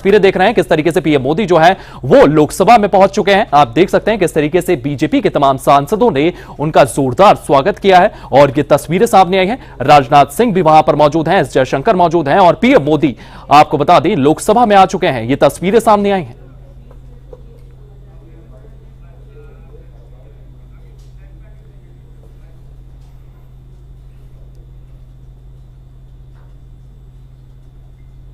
तस्वीरें देख रहे हैं किस तरीके से पीएम मोदी जो है वो लोकसभा में पहुंच चुके हैं। आप देख सकते हैं किस तरीके से बीजेपी के तमाम सांसदों ने उनका जोरदार स्वागत किया है और ये तस्वीरें सामने आई हैं। राजनाथ सिंह भी वहां पर मौजूद हैं, एस जयशंकर मौजूद हैं और पीएम मोदी आपको बता दें लोकसभा में आ चुके हैं। ये तस्वीरें सामने आई हैं।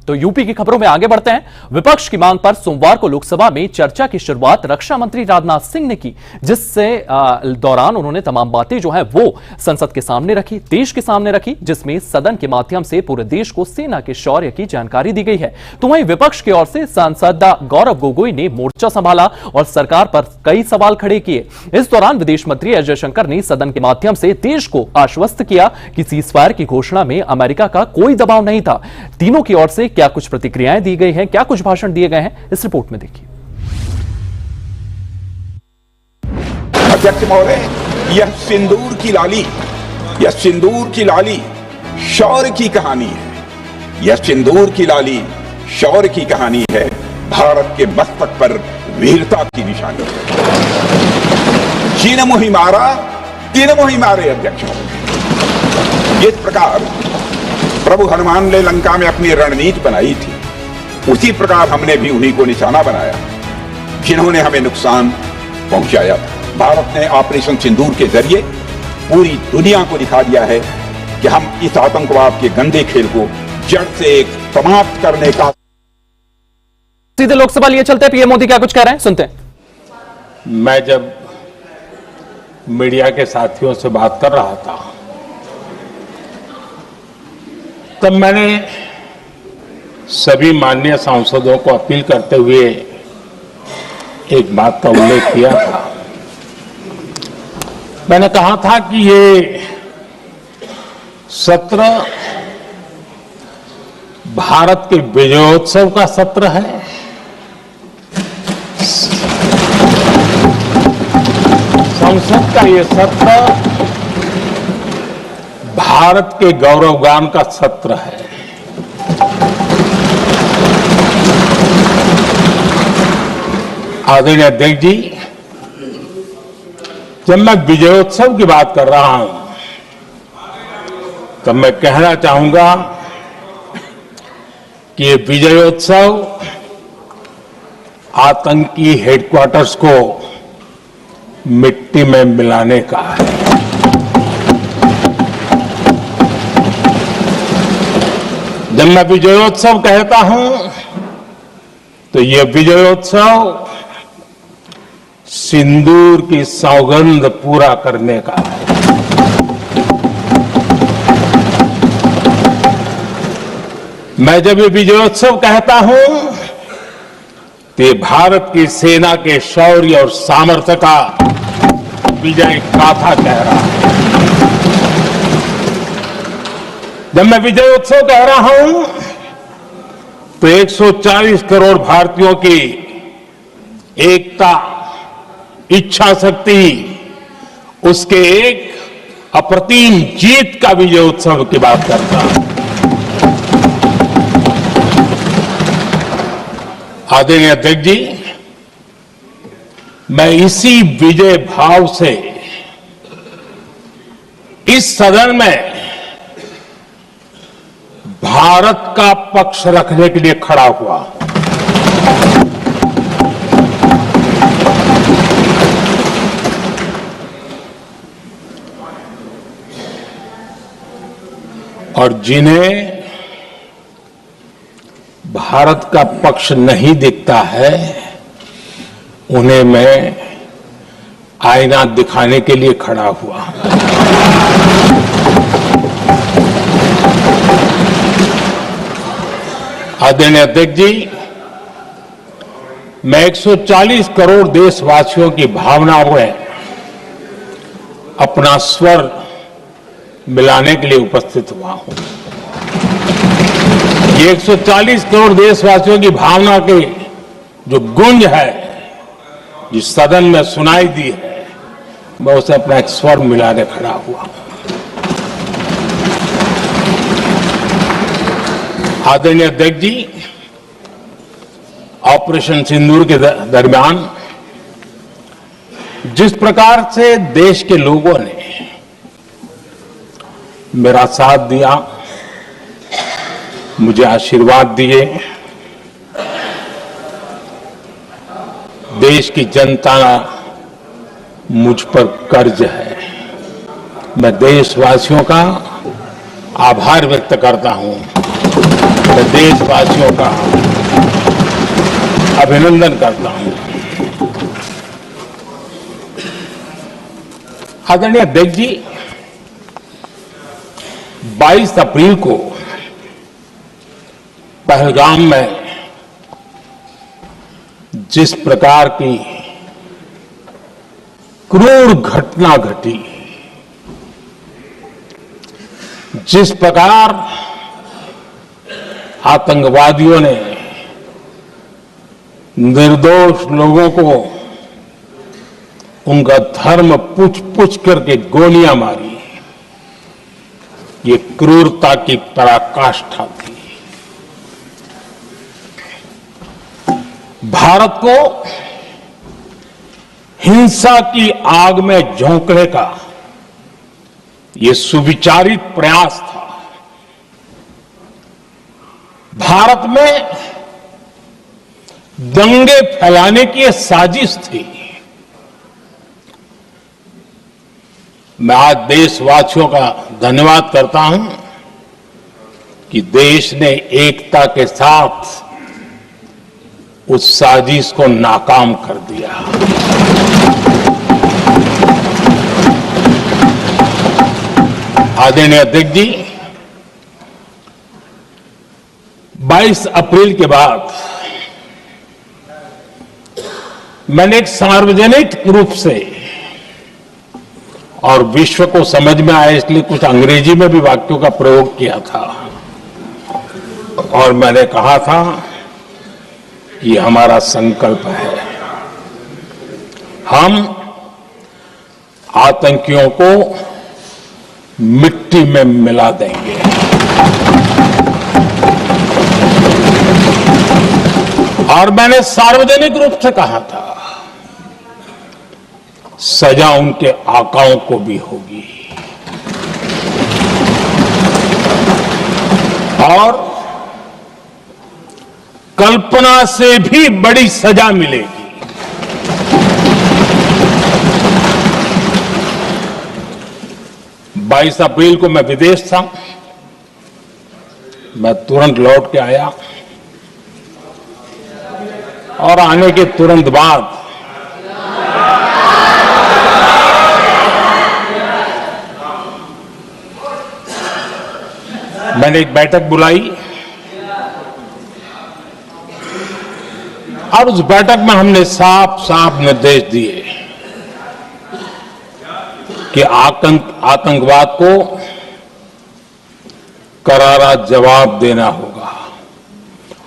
तो यूपी की खबरों में आगे बढ़ते हैं। विपक्ष की मांग पर सोमवार को लोकसभा में चर्चा की शुरुआत रक्षा मंत्री राजनाथ सिंह ने की, जिससे दौरान उन्होंने तमाम बातें जो है वो संसद के सामने रखी, देश के सामने रखी, जिसमें सदन के माध्यम से पूरे देश को सेना के शौर्य की जानकारी दी गई है। तो वहीं विपक्ष की ओर से सांसद गौरव गोगोई ने मोर्चा संभाला और सरकार पर कई सवाल खड़े किए। इस दौरान विदेश मंत्री एस जयशंकर ने सदन के माध्यम से देश को आश्वस्त किया कि सीजफायर की घोषणा में अमेरिका का कोई दबाव नहीं था। तीनों की ओर से क्या कुछ प्रतिक्रियाएं दी गई हैं, क्या कुछ भाषण दिए गए हैं, इस रिपोर्ट में देखिए। अध्यक्ष महोदय, यह सिंदूर की लाली शौर्य की कहानी है। यह सिंदूर की लाली शौर्य की कहानी है। भारत के मस्तक पर वीरता की निशानी है। जिन मुहि मारा तीन मुहि मारे। अध्यक्ष महोदय, जिस प्रकार प्रभु हनुमान ने लंका में अपनी रणनीति बनाई थी, उसी प्रकार हमने भी उन्हीं को निशाना बनाया जिन्होंने हमें नुकसान पहुंचाया था। भारत ने ऑपरेशन सिंदूर के जरिए पूरी दुनिया को दिखा दिया है कि हम इस आतंकवाद के गंदे खेल को जड़ से समाप्त करने का। सीधे लोकसभा लिए चलते हैं, पीएम मोदी क्या कुछ कह रहे हैं, सुनते हैं। मैं जब मीडिया के साथियों से बात कर रहा था तब मैंने सभी माननीय सांसदों को अपील करते हुए एक बात का उल्लेख किया था। मैंने कहा था कि ये सत्र भारत के विजयोत्सव का सत्र है। संसद का ये सत्र भारत के गौरवगान का सत्र है। आदरणीय अध्यक्ष जी, जब मैं विजयोत्सव की बात कर रहा हूं तब मैं कहना चाहूंगा कि ये विजयोत्सव आतंकी हेडक्वार्टर्स को मिट्टी में मिलाने का है। जब मैं विजयोत्सव कहता हूं तो यह विजयोत्सव सिंदूर की सौगंध पूरा करने का है। मैं जब ये विजयोत्सव कहता हूं तो ये भारत की सेना के शौर्य और सामर्थ्य का विजय गाथा कह रहा है। जब मैं विजयोत्सव कह रहा हूं तो 140 करोड़ भारतीयों की एकता, इच्छा शक्ति, उसके एक अप्रतिम जीत का विजयोत्सव की बात करता हूं। आदरणीय अध्यक्ष जी, मैं इसी विजय भाव से इस सदन में भारत का पक्ष रखने के लिए खड़ा हुआ। और जिन्हें भारत का पक्ष नहीं दिखता है उन्हें मैं आईना दिखाने के लिए खड़ा हुआ। आदरणीय अध्यक्ष जी, मैं 140 करोड़ देशवासियों की भावनाओं में अपना स्वर मिलाने के लिए उपस्थित हुआ हूं। ये 140 करोड़ देशवासियों की भावना के जो गूंज है, जिस सदन में सुनाई दी है, मैं उसे अपना एक स्वर मिलाने खड़ा हुआ। आदरणीय अध्यक्ष जी, ऑपरेशन सिंदूर के दरमियान जिस प्रकार से देश के लोगों ने मेरा साथ दिया, मुझे आशीर्वाद दिए, देश की जनता मुझ पर कर्ज है। मैं देशवासियों का आभार व्यक्त करता हूं। मैं देशवासियों का अभिनंदन करता हूं। आदरणीय अध्यक्ष जी, 22 अप्रैल को पहलगाम में जिस प्रकार की क्रूर घटना घटी, जिस प्रकार आतंकवादियों ने निर्दोष लोगों को उनका धर्म पूछ पूछ करके गोलियां मारी, ये क्रूरता की पराकाष्ठा थी। भारत को हिंसा की आग में झोंकने का ये सुविचारित प्रयास था। भारत में दंगे फैलाने की ये साजिश थी। मैं आज देशवासियों का धन्यवाद करता हूं कि देश ने एकता के साथ उस साजिश को नाकाम कर दिया। आदरणीय अध्यक्ष जी, 22 अप्रैल के बाद मैंने एक सार्वजनिक रूप से और विश्व को समझ में आए इसलिए कुछ अंग्रेजी में भी वाक्यों का प्रयोग किया था और मैंने कहा था ये हमारा संकल्प है, हम आतंकियों को मिट्टी में मिला देंगे। और मैंने सार्वजनिक रूप से कहा था सजा उनके आकाओं को भी होगी और कल्पना से भी बड़ी सजा मिलेगी। बाईस अप्रैल को मैं विदेश था, मैं तुरंत लौट के आया और आने के तुरंत बाद मैंने एक बैठक बुलाई और उस बैठक में हमने साफ साफ निर्देश दिए कि आतंकवाद को करारा जवाब देना होगा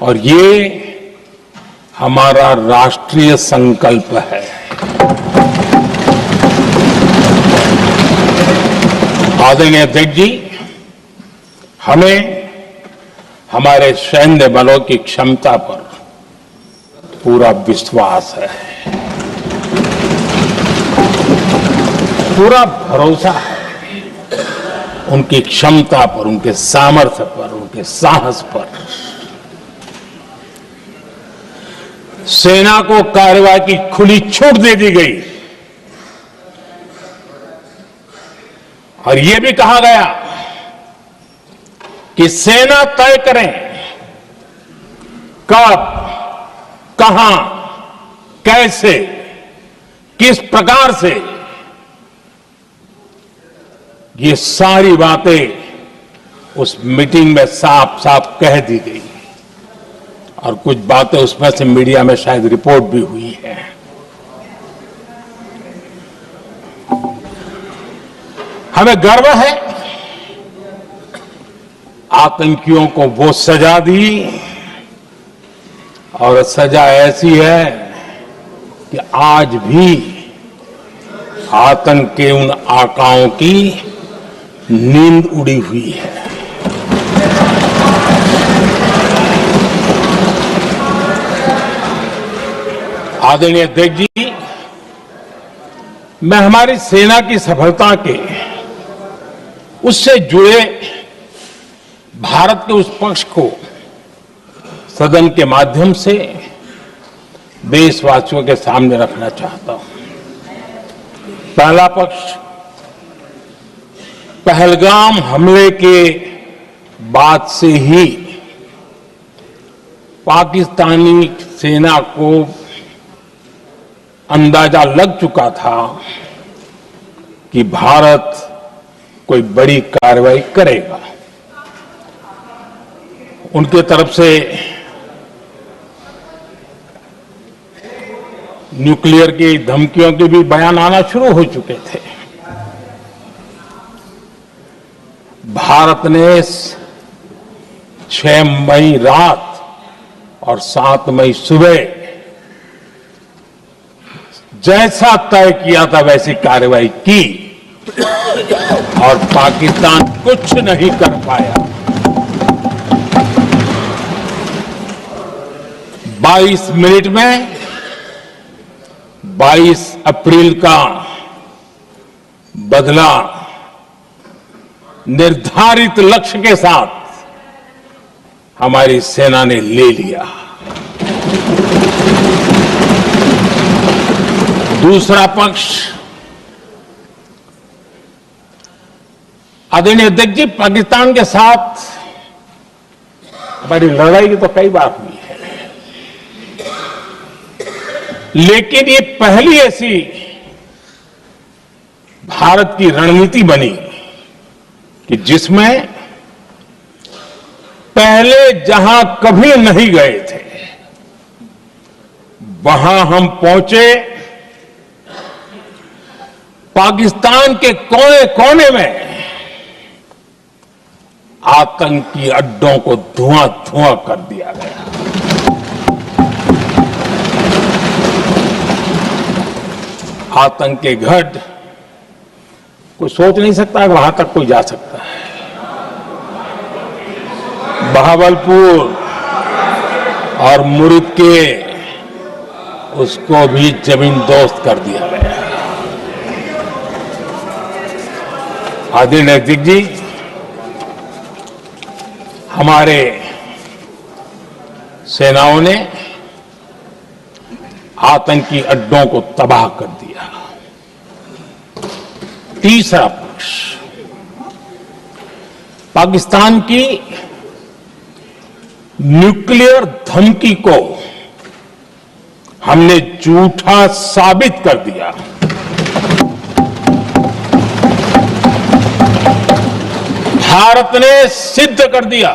और ये हमारा राष्ट्रीय संकल्प है। आदरणीय अध्यक्ष जी, हमें हमारे सैन्य बलों की क्षमता पर पूरा विश्वास है, पूरा भरोसा है उनकी क्षमता पर, उनके सामर्थ्य पर, उनके साहस पर। सेना को कार्रवाई की खुली छूट दे दी गई और यह भी कहा गया कि सेना तय करें कब, कहां, कैसे, किस प्रकार से। ये सारी बातें उस मीटिंग में साफ साफ कह दी गई और कुछ बातें उसमें से मीडिया में शायद रिपोर्ट भी हुई है। हमें गर्व है आतंकियों को वो सजा दी और सजा ऐसी है कि आज भी आतंक के उन आकाओं की नींद उड़ी हुई है। आदरणीय अध्यक्ष जी, मैं हमारी सेना की सफलता के उससे जुड़े भारत के उस पक्ष को सदन के माध्यम से देशवासियों के सामने रखना चाहता हूं। पहला पक्ष, पहलगाम हमले के बाद से ही पाकिस्तानी सेना को अंदाजा लग चुका था कि भारत कोई बड़ी कार्रवाई करेगा। उनके तरफ से न्यूक्लियर की धमकियों के भी बयान आना शुरू हो चुके थे। भारत ने 6 मई रात और 7 मई सुबह जैसा तय किया था वैसी कार्रवाई की और पाकिस्तान कुछ नहीं कर पाया। 22 मिनट में 22 अप्रैल का बदला निर्धारित लक्ष्य के साथ हमारी सेना ने ले लिया। दूसरा पक्ष, आदरणीय अध्यक्ष जी, पाकिस्तान के साथ हमारी लड़ाई की तो कई बार हुई है, लेकिन ये पहली ऐसी भारत की रणनीति बनी कि जिसमें पहले जहां कभी नहीं गए थे वहां हम पहुंचे। पाकिस्तान के कोने कोने में आतंकी अड्डों को धुआं धुआं कर दिया गया। आतंक के गढ़ कोई सोच नहीं सकता कि वहां तक कोई जा सकता है। बहावलपुर और मुर्ग के उसको भी जमीन दोस्त कर दिया गया। आदरणीय अध्यक्ष जी, हमारे सेनाओं ने आतंकी अड्डों को तबाह कर दिया। तीसरा पक्ष, पाकिस्तान की न्यूक्लियर धमकी को हमने झूठा साबित कर दिया। भारत ने सिद्ध कर दिया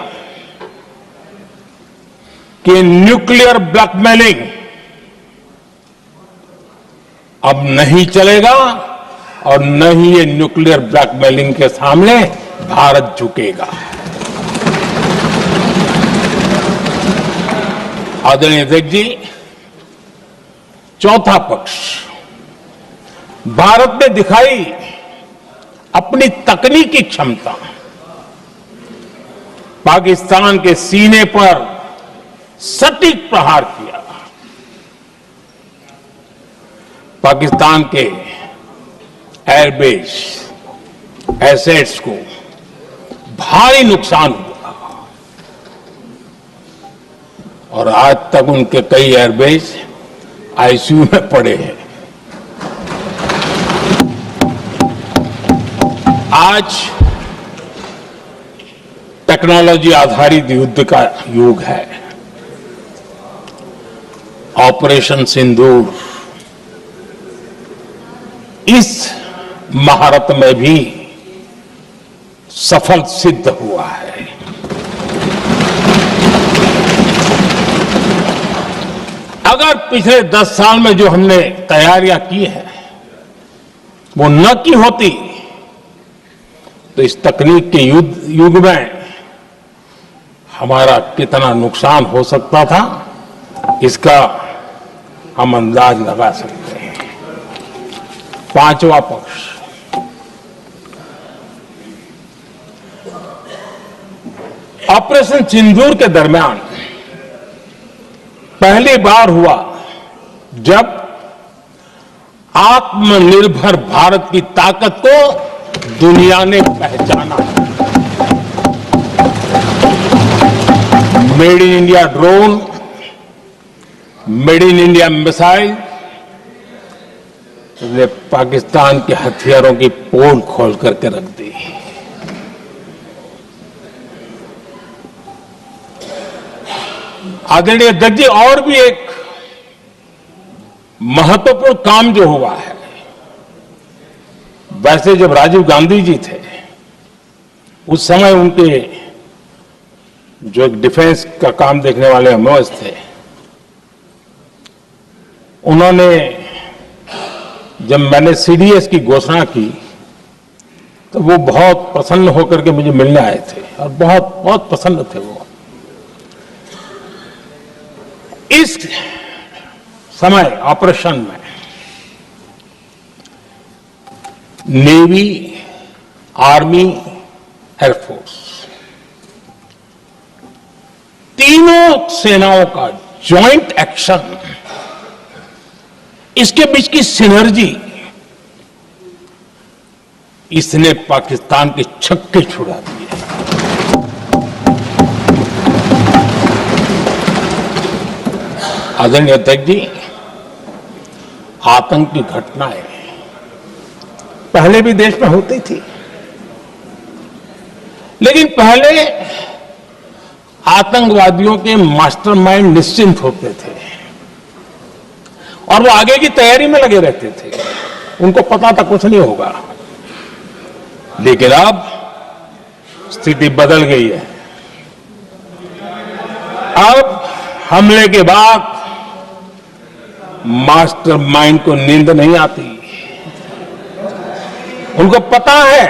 कि न्यूक्लियर ब्लैकमेलिंग अब नहीं चलेगा और न ही ये न्यूक्लियर ब्लैकमेलिंग के सामने भारत झुकेगा। आदरणीय अध्यक्ष जी, चौथा पक्ष, भारत ने दिखाई अपनी तकनीकी क्षमता। पाकिस्तान के सीने पर सटीक प्रहार किया। पाकिस्तान के एयरबेस एसेट्स को भारी नुकसान हुआ और आज तक उनके कई एयरबेस आईसीयू में पड़े हैं। आज टेक्नोलॉजी आधारित युद्ध का युग है। ऑपरेशन सिंदूर इस महारत में भी सफल सिद्ध हुआ है। अगर पिछले 10 साल में जो हमने तैयारियां की हैं वो न की होती तो इस तकनीक के युग में हमारा कितना नुकसान हो सकता था इसका हम अंदाज लगा सकते हैं। पांचवा पक्ष, ऑपरेशन सिंदूर के दरमियान पहली बार हुआ जब आत्मनिर्भर भारत की ताकत को दुनिया ने पहचाना। Made in India drone, made in India missile ने पाकिस्तान के हथियारों की पोल खोल करके रख दी। आदरणीय अध्यक्ष जी, और भी एक महत्वपूर्ण काम जो हुआ है, वैसे जब राजीव गांधी जी थे उस समय उनके जो एक डिफेंस का काम देखने वाले एमओएस थे, उन्होंने जब मैंने सीडीएस की घोषणा की तो वो बहुत प्रसन्न होकर के मुझे मिलने आए थे और बहुत बहुत प्रसन्न थे वो। इस समय ऑपरेशन में नेवी, आर्मी, एयरफोर्स तीनों सेनाओं का जॉइंट एक्शन, इसके बीच की सिनर्जी, इसने पाकिस्तान के छक्के छुड़ा दिए। आदरणीय अध्यक्ष जी, आतंक की घटनाएं पहले भी देश में होती थी, लेकिन पहले आतंकवादियों के मास्टरमाइंड निश्चिंत होते थे और वो आगे की तैयारी में लगे रहते थे, उनको पता था कुछ नहीं होगा। लेकिन अब स्थिति बदल गई है। अब हमले के बाद मास्टरमाइंड को नींद नहीं आती, उनको पता है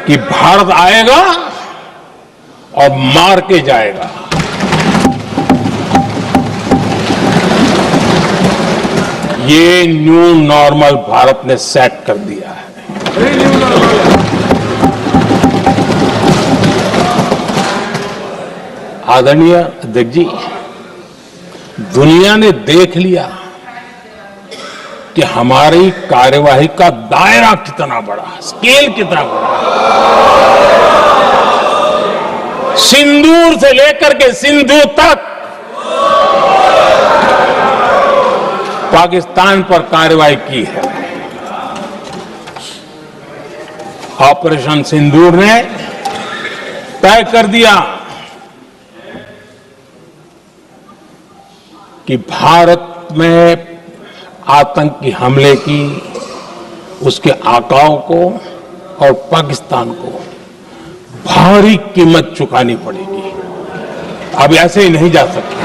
कि भारत आएगा और मार के जाएगा। ये न्यू नॉर्मल भारत ने सेट कर दिया है। आदरणीय अध्यक्ष जी, दुनिया ने देख लिया कि हमारी कार्यवाही का दायरा कितना बड़ा, स्केल कितना बड़ा। सिंदूर से लेकर के सिंधु तक पाकिस्तान पर कार्रवाई की है। ऑपरेशन सिंदूर ने तय कर दिया कि भारत में आतंकी हमले की, उसके आकाओं को और पाकिस्तान को भारी कीमत चुकानी पड़ेगी। अब ऐसे ही नहीं जा सकते।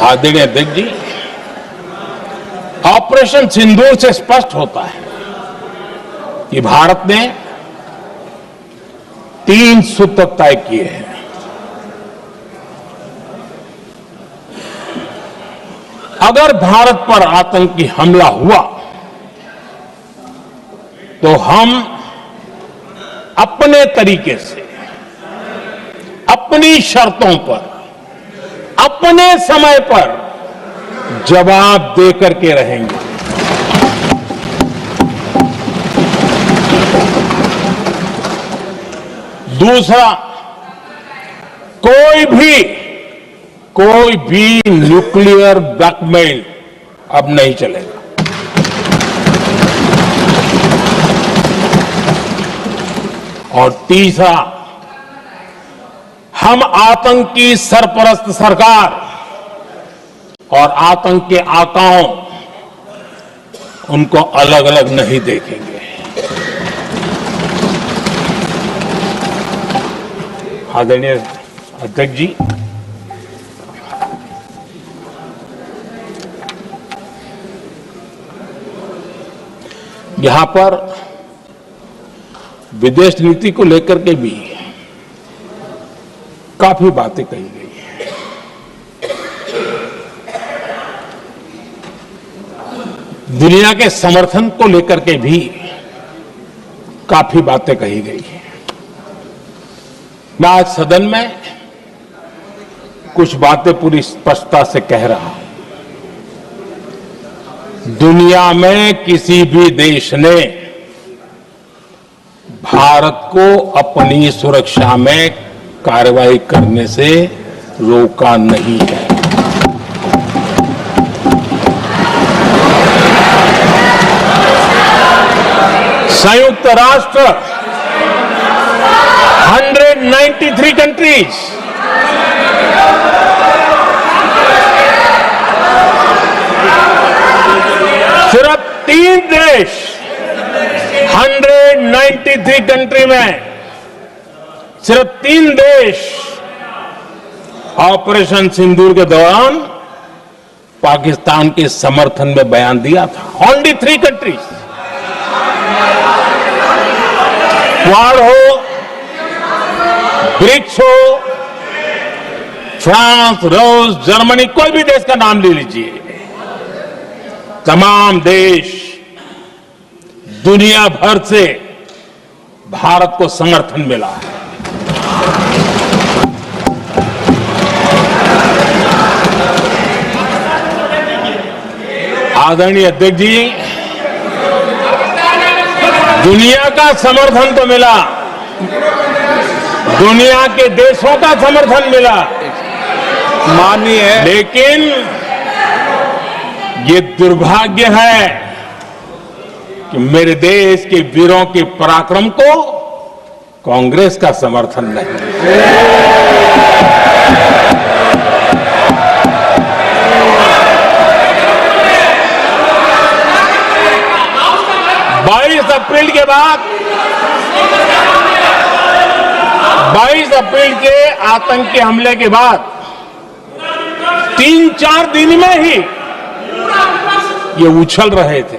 आदरणीय अध्यक्ष जी, ऑपरेशन सिंदूर से स्पष्ट होता है कि भारत ने 3 सूत्र तय किए हैं। अगर भारत पर आतंकी हमला हुआ तो हम अपने तरीके से, अपनी शर्तों पर, अपने समय पर जवाब देकर के रहेंगे। दूसरा, कोई भी न्यूक्लियर ब्लैकमेल अब नहीं चलेगा। और तीसरा, हम आतंकी सरपरस्त सरकार और आतंक के आकाओं, उनको अलग अलग नहीं देखेंगे। आदरणीय अध्यक्ष जी, यहां पर विदेश नीति को लेकर के भी काफी बातें कही गई हैं। दुनिया के समर्थन को लेकर के भी काफी बातें कही गई हैं। मैं आज सदन में कुछ बातें पूरी स्पष्टता से कह रहा हूं। दुनिया में किसी भी देश ने भारत को अपनी सुरक्षा में कार्रवाई करने से रोका नहीं है। संयुक्त राष्ट्र 193 कंट्रीज सिर्फ 3 देश 193 कंट्री में सिर्फ 3 देश ऑपरेशन सिंदूर के दौरान पाकिस्तान के समर्थन में बयान दिया था। Only 3 countries. क्वाड हो, ब्रिक्स हो, फ्रांस, रूस, जर्मनी, कोई भी देश का नाम ले लीजिए, तमाम देश दुनिया भर से भारत को समर्थन मिला है। आदरणीय अध्यक्ष जी, दुनिया का समर्थन तो मिला, दुनिया के देशों का समर्थन मिला, माननीय है, लेकिन ये दुर्भाग्य है कि मेरे देश के वीरों के पराक्रम को कांग्रेस का समर्थन नहीं। 22 अप्रैल के बाद 22 अप्रैल के आतंकी हमले के बाद 3-4 दिन में ही ये उछल रहे थे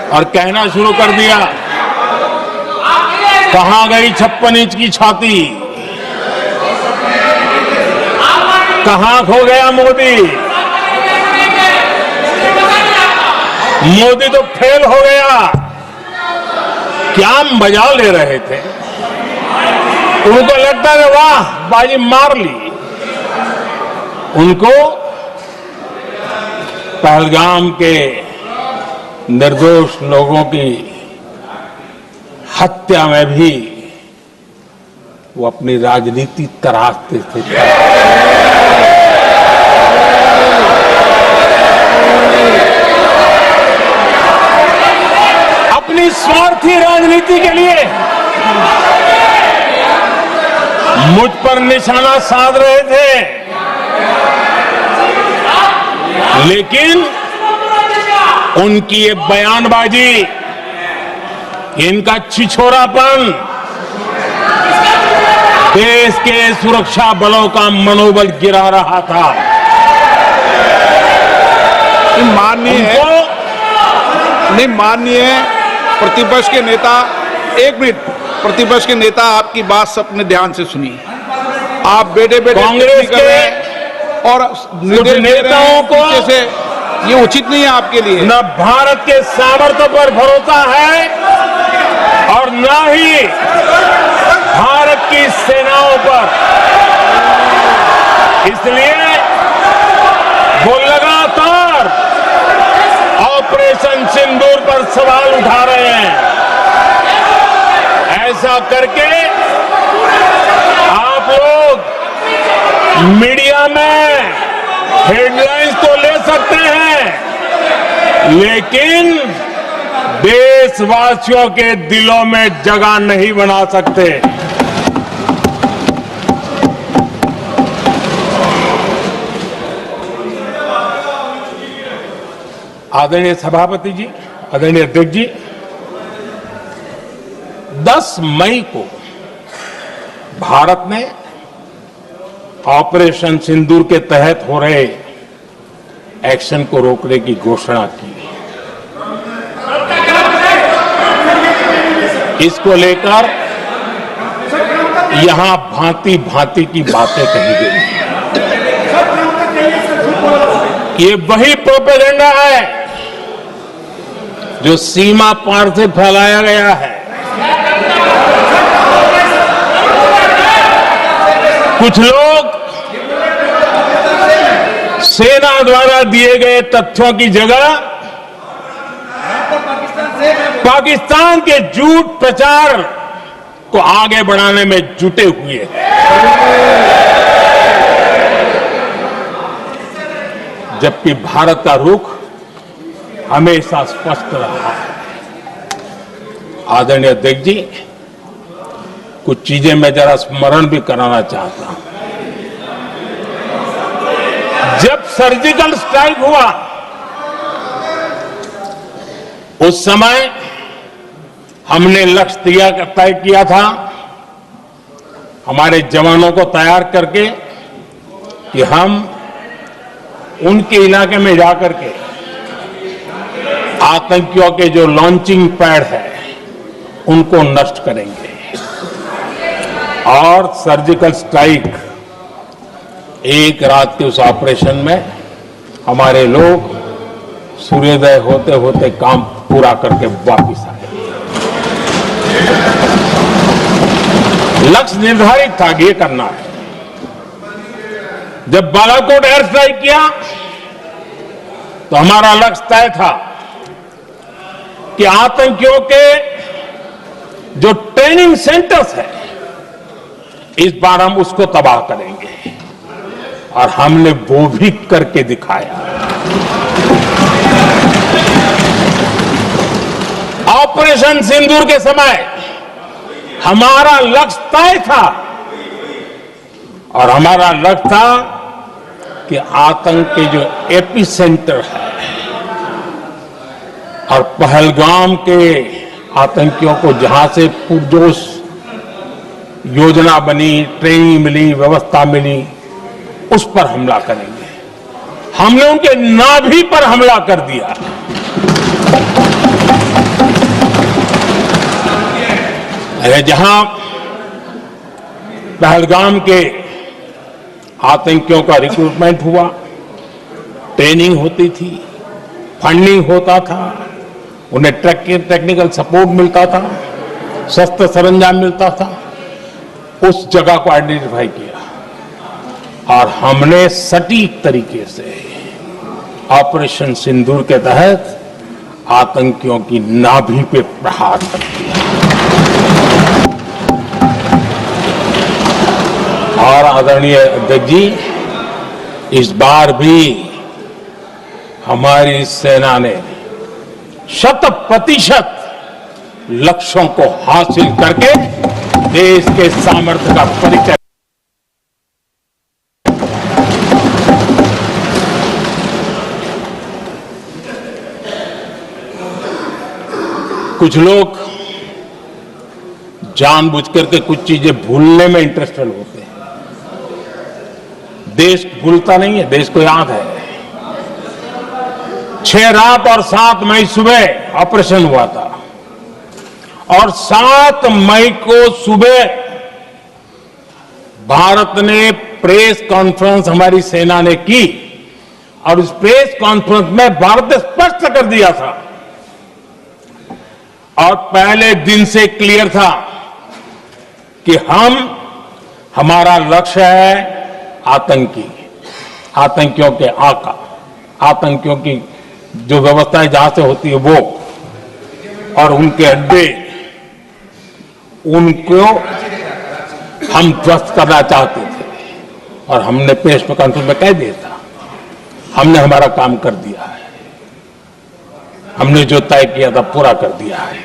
और कहना शुरू कर दिया, कहां गई 56 इंच की छाती, कहां खो गया मोदी, मोदी तो फेल हो गया। क्या मजा ले रहे थे, उनको लगता है वाह बाजी मार ली। उनको पहलगाम के निर्दोष लोगों की हत्या में भी वो अपनी राजनीति तराशते थे। अपनी स्वार्थी राजनीति के लिए मुझ पर निशाना साध रहे थे, लेकिन उनकी ये बयानबाजी, इनका छिछोरापन देश के सुरक्षा बलों का मनोबल गिरा रहा था। माननीय प्रतिपक्ष के नेता, 1 मिनट, प्रतिपक्ष के नेता आपकी बात सबने ध्यान से सुनी। आप बेटे कांग्रेस के और नेताओं को से ये उचित नहीं है आपके लिए। न भारत के सामर्थ्य पर भरोसा है और न ही भारत की सेनाओं पर। इसलिए वो लगातार ऑपरेशन सिंदूर पर सवाल उठा रहे हैं। ऐसा करके आप लोग मीडिया में हेडलाइंस तो ले सकते हैं, लेकिन देशवासियों के दिलों में जगह नहीं बना सकते। आदरणीय सभापति जी, आदरणीय अध्यक्ष जी, 10 मई को भारत ने ऑपरेशन सिंदूर के तहत हो रहे एक्शन को रोकने की घोषणा की। इसको लेकर यहां भांति भांति की बातें कही गई। ये वही प्रोपेगेंडा है जो सीमा पार से फैलाया गया है। कुछ लोग सेना द्वारा दिए गए तथ्यों की जगह पाकिस्तान के झूठ प्रचार को आगे बढ़ाने में जुटे हुए हैं। जबकि भारत का रुख हमेशा स्पष्ट रहा है। आदरणीय अध्यक्ष जी, कुछ चीजें मैं जरा स्मरण भी कराना चाहता हूं। जब सर्जिकल स्ट्राइक हुआ उस समय हमने लक्ष्य तय किया था, हमारे जवानों को तैयार करके कि हम उनके इलाके में जाकर के आतंकियों के जो लॉन्चिंग पैड है उनको नष्ट करेंगे। और सर्जिकल स्ट्राइक, एक रात के उस ऑपरेशन में हमारे लोग सूर्योदय होते होते काम पूरा करके वापस आए। लक्ष्य निर्धारित था कि ये करना है। जब बालाकोट एयर स्ट्राइक किया तो हमारा लक्ष्य तय था कि आतंकियों के जो ट्रेनिंग सेंटर्स है इस बार हम उसको तबाह करेंगे, और हमने वो भी करके दिखाया। ऑपरेशन सिंदूर के समय हमारा लक्ष्य तय था, और हमारा लक्ष्य था कि आतंक के जो एपी सेंटर है और पहलगाम के आतंकियों को जहां से पुरजोश योजना बनी, ट्रेनिंग मिली, व्यवस्था मिली, उस पर हमला करेंगे। हमने उनके नाभि पर हमला कर दिया। जहां पहलगाम के आतंकियों का रिक्रूटमेंट हुआ, ट्रेनिंग होती थी, फंडिंग होता था, उन्हें टेक्निकल सपोर्ट मिलता था, शस्त्र सरंजाम मिलता था, उस जगह को आइडेंटिफाई किया और हमने सटीक तरीके से ऑपरेशन सिंदूर के तहत आतंकियों की नाभि पे प्रहार कर दिया। और आदरणीय अध्यक्ष जी, इस बार भी हमारी सेना ने 100% लक्ष्यों को हासिल करके देश के सामर्थ्य का परिचय। कुछ लोग जानबूझ करके कुछ चीजें भूलने में इंटरेस्टेड होते हैं। देश भूलता नहीं है, देश को याद है। 6 रात और 7 मई सुबह ऑपरेशन हुआ था, और 7 मई को सुबह भारत ने प्रेस कॉन्फ्रेंस हमारी सेना ने की, और उस प्रेस कॉन्फ्रेंस में भारत ने स्पष्ट कर दिया था, और पहले दिन से क्लियर था कि हमारा लक्ष्य है आतंकियों के आका, आतंकियों की जो व्यवस्थाएं जहां से होती है वो, और उनके अड्डे, उनको हम ध्वस्त करना चाहते थे। और हमने प्रेस कॉन्फ्रेंस में कह दिया था, हमने हमारा काम कर दिया है, हमने जो तय किया था पूरा कर दिया है।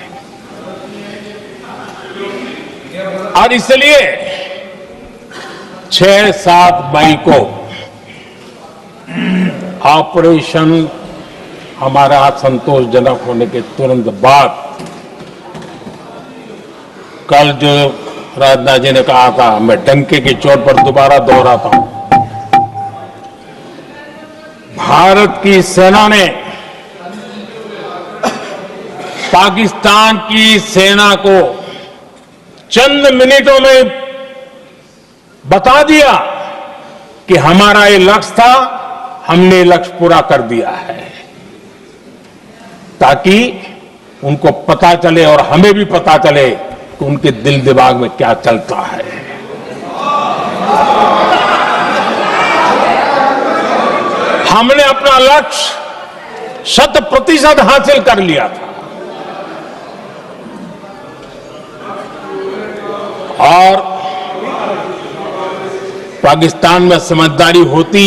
और इसलिए 6-7 मई को ऑपरेशन हमारा संतोषजनक होने के तुरंत बाद, कल जो राजनाथ जी ने कहा था, मैं डंके की चोट पर दोबारा दोहराता हूं, भारत की सेना ने पाकिस्तान की सेना को चंद मिनटों में बता दिया कि हमारा ये लक्ष्य था, हमने लक्ष्य पूरा कर दिया है, ताकि उनको पता चले और हमें भी पता चले कि उनके दिल दिमाग में क्या चलता है। हमने अपना लक्ष्य 100% हासिल कर लिया था और पाकिस्तान में समझदारी होती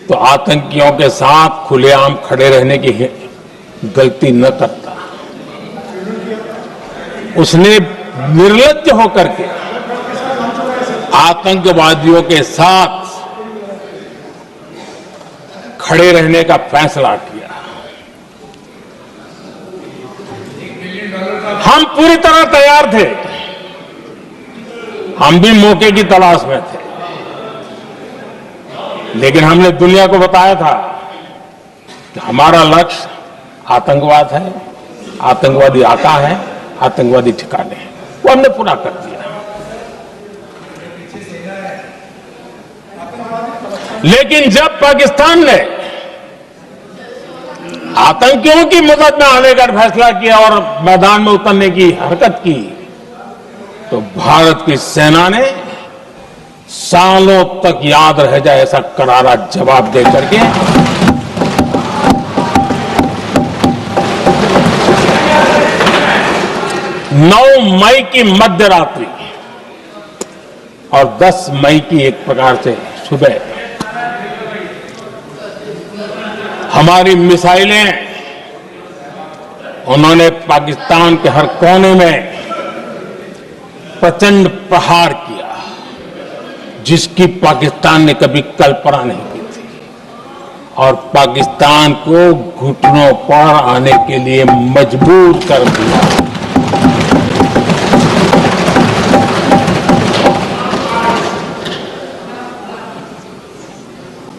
तो आतंकियों के साथ खुलेआम खड़े रहने की गलती न करता। उसने निर्लज्ज होकर के आतंकवादियों के साथ खड़े रहने का फैसला किया। हम पूरी तरह तैयार थे, हम भी मौके की तलाश में थे, लेकिन हमने दुनिया को बताया था कि हमारा लक्ष्य आतंकवाद है, आतंकवादी आता है, आतंकवादी ठिकाने हैं। वो हमने पूरा कर दिया। लेकिन जब पाकिस्तान ने आतंकियों की मदद में आने का फैसला किया और मैदान में उतरने की हरकत की, तो भारत की सेना ने सालों तक याद रह जाए ऐसा करारा जवाब दे करके 9 मई की मध्य रात्रि और 10 मई की एक प्रकार से सुबह हमारी मिसाइलें उन्होंने पाकिस्तान के हर कोने में प्रचंड प्रहार किया, जिसकी पाकिस्तान ने कभी कल्पना नहीं की थी और पाकिस्तान को घुटनों पर आने के लिए मजबूर कर दिया।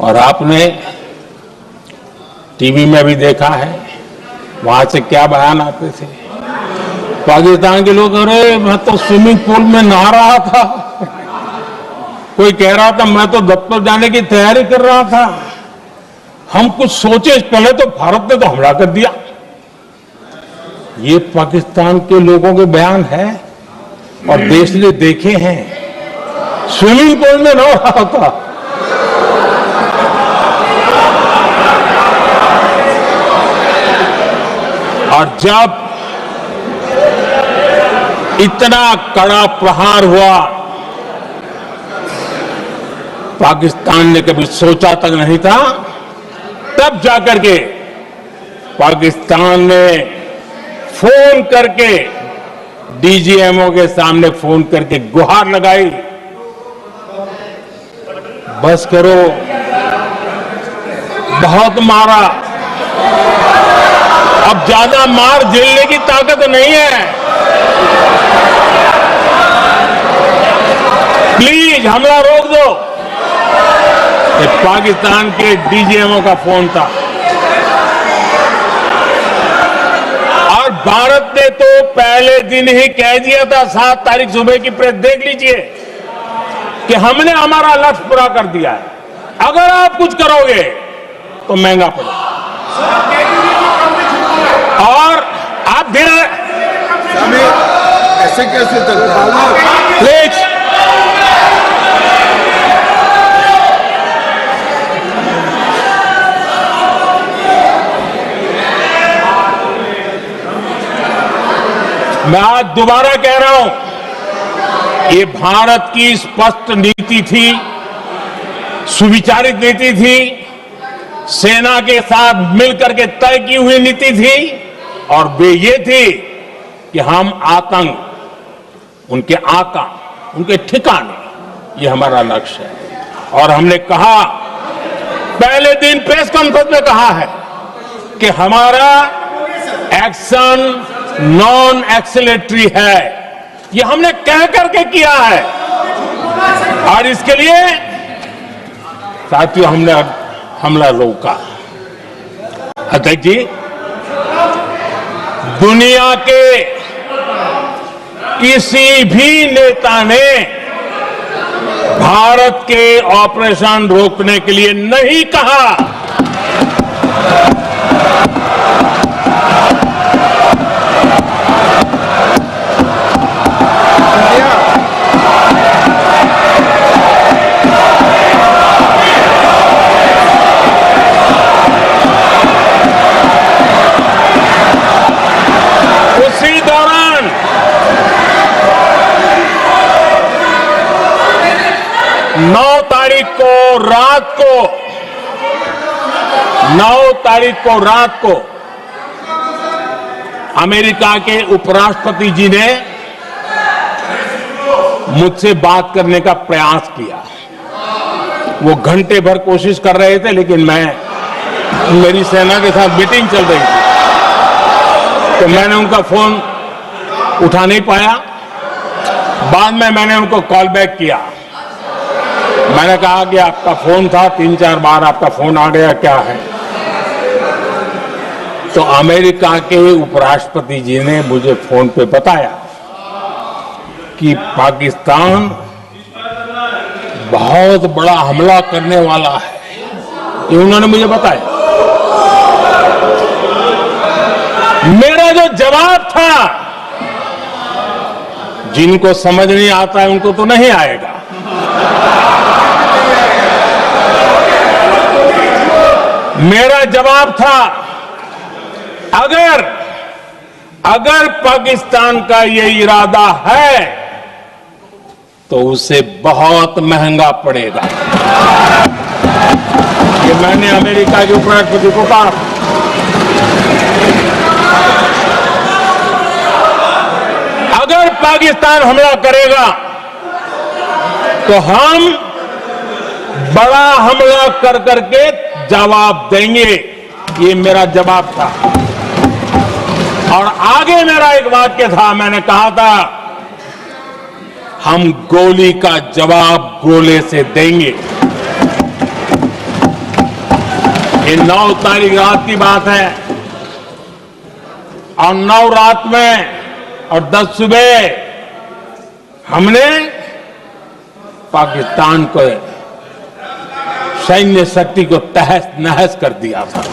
और आपने टीवी में भी देखा है, वहां से क्या बयान आते थे। पाकिस्तान के लोग, अरे मैं तो स्विमिंग पूल में नहा रहा था, कोई कह रहा था मैं तो दफ्तर जाने की तैयारी कर रहा था। हम कुछ सोचे पहले तो भारत ने तो हमला कर दिया। ये पाकिस्तान के लोगों के बयान है और देश ने देखे हैं। स्विमिंग पूल में नहा रहा था। और जब इतना कड़ा प्रहार हुआ, पाकिस्तान ने कभी सोचा तक नहीं था, तब जाकर के पाकिस्तान ने फोन करके डीजीएमओ के सामने फोन करके गुहार लगाई, बस करो, बहुत मारा, अब ज्यादा मार झेलने की ताकत नहीं है, प्लीज हमला रोक दो। ये पाकिस्तान के डीजीएमओ का फोन था। और भारत ने तो पहले दिन ही कह दिया था, 7 तारीख सुबह की प्रेस देख लीजिए, कि हमने हमारा लक्ष्य पूरा कर दिया है, अगर आप कुछ करोगे तो महंगा पड़ेगा। और आप धीरे ऐसे कैसे चलता प्लीज, मैं आज दोबारा कह रहा हूं, ये भारत की स्पष्ट नीति थी, सुविचारित नीति थी, सेना के साथ मिलकर के तय की हुई नीति थी और वे ये थी कि हम आतंक, उनके आका, उनके ठिकाने, ये हमारा लक्ष्य है। और हमने कहा, पहले दिन प्रेस कॉन्फ्रेंस में कहा है कि हमारा एक्शन नॉन एक्सेलेटरी है, ये हमने कह करके किया है। और इसके लिए साथियों हमने हमला रोका। अध्यक्ष जी, दुनिया के किसी भी नेता ने भारत के ऑपरेशन रोकने के लिए नहीं कहा। तारीख को रात को अमेरिका के उपराष्ट्रपति जी ने मुझसे बात करने का प्रयास किया। वो घंटे भर कोशिश कर रहे थे, लेकिन मेरी सेना के साथ मीटिंग चल रही थी, तो मैंने उनका फोन उठा नहीं पाया। बाद में मैंने उनको कॉल बैक किया। मैंने कहा कि आपका फोन था, 3-4 बार आपका फोन आ गया, क्या है? तो अमेरिका के उपराष्ट्रपति जी ने मुझे फोन पे बताया कि पाकिस्तान बहुत बड़ा हमला करने वाला है, ये उन्होंने मुझे बताया। मेरा जो जवाब था, जिनको समझ नहीं आता है उनको तो नहीं आएगा, मेरा जवाब था अगर पाकिस्तान का ये इरादा है तो उसे बहुत महंगा पड़ेगा। ये मैंने अमेरिका के उपराष्ट्रपति को कहा। अगर पाकिस्तान हमला करेगा तो हम बड़ा हमला कर करके जवाब देंगे, ये मेरा जवाब था। और आगे मेरा एक वाक्य था, मैंने कहा था हम गोली का जवाब गोले से देंगे। ये 9 तारीख रात की बात है, और 9 रात में और 10 सुबह हमने पाकिस्तान को सैन्य शक्ति को तहस नहस कर दिया था।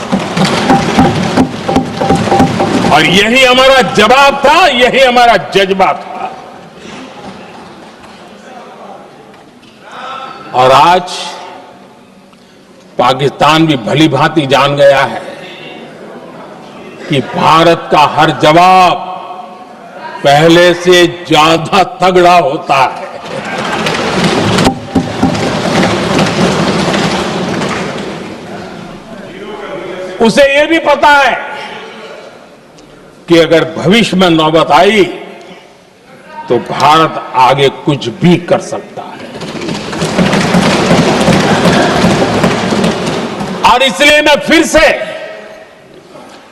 और यही हमारा जवाब था, यही हमारा जज्बा था। और आज पाकिस्तान भी भली भांति जान गया है कि भारत का हर जवाब पहले से ज्यादा तगड़ा होता है। उसे यह भी पता है कि अगर भविष्य में नौबत आई तो भारत आगे कुछ भी कर सकता है। और इसलिए मैं फिर से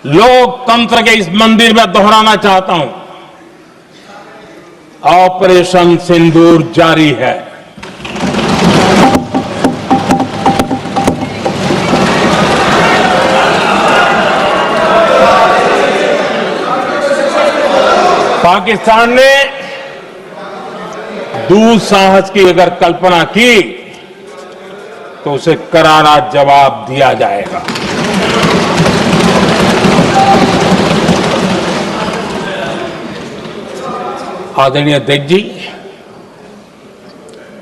लोकतंत्र के इस मंदिर में दोहराना चाहता हूं, ऑपरेशन सिंदूर जारी है। पाकिस्तान ने दुस्साहस की अगर कल्पना की तो उसे करारा जवाब दिया जाएगा। आदरणीय अध्यक्ष जी,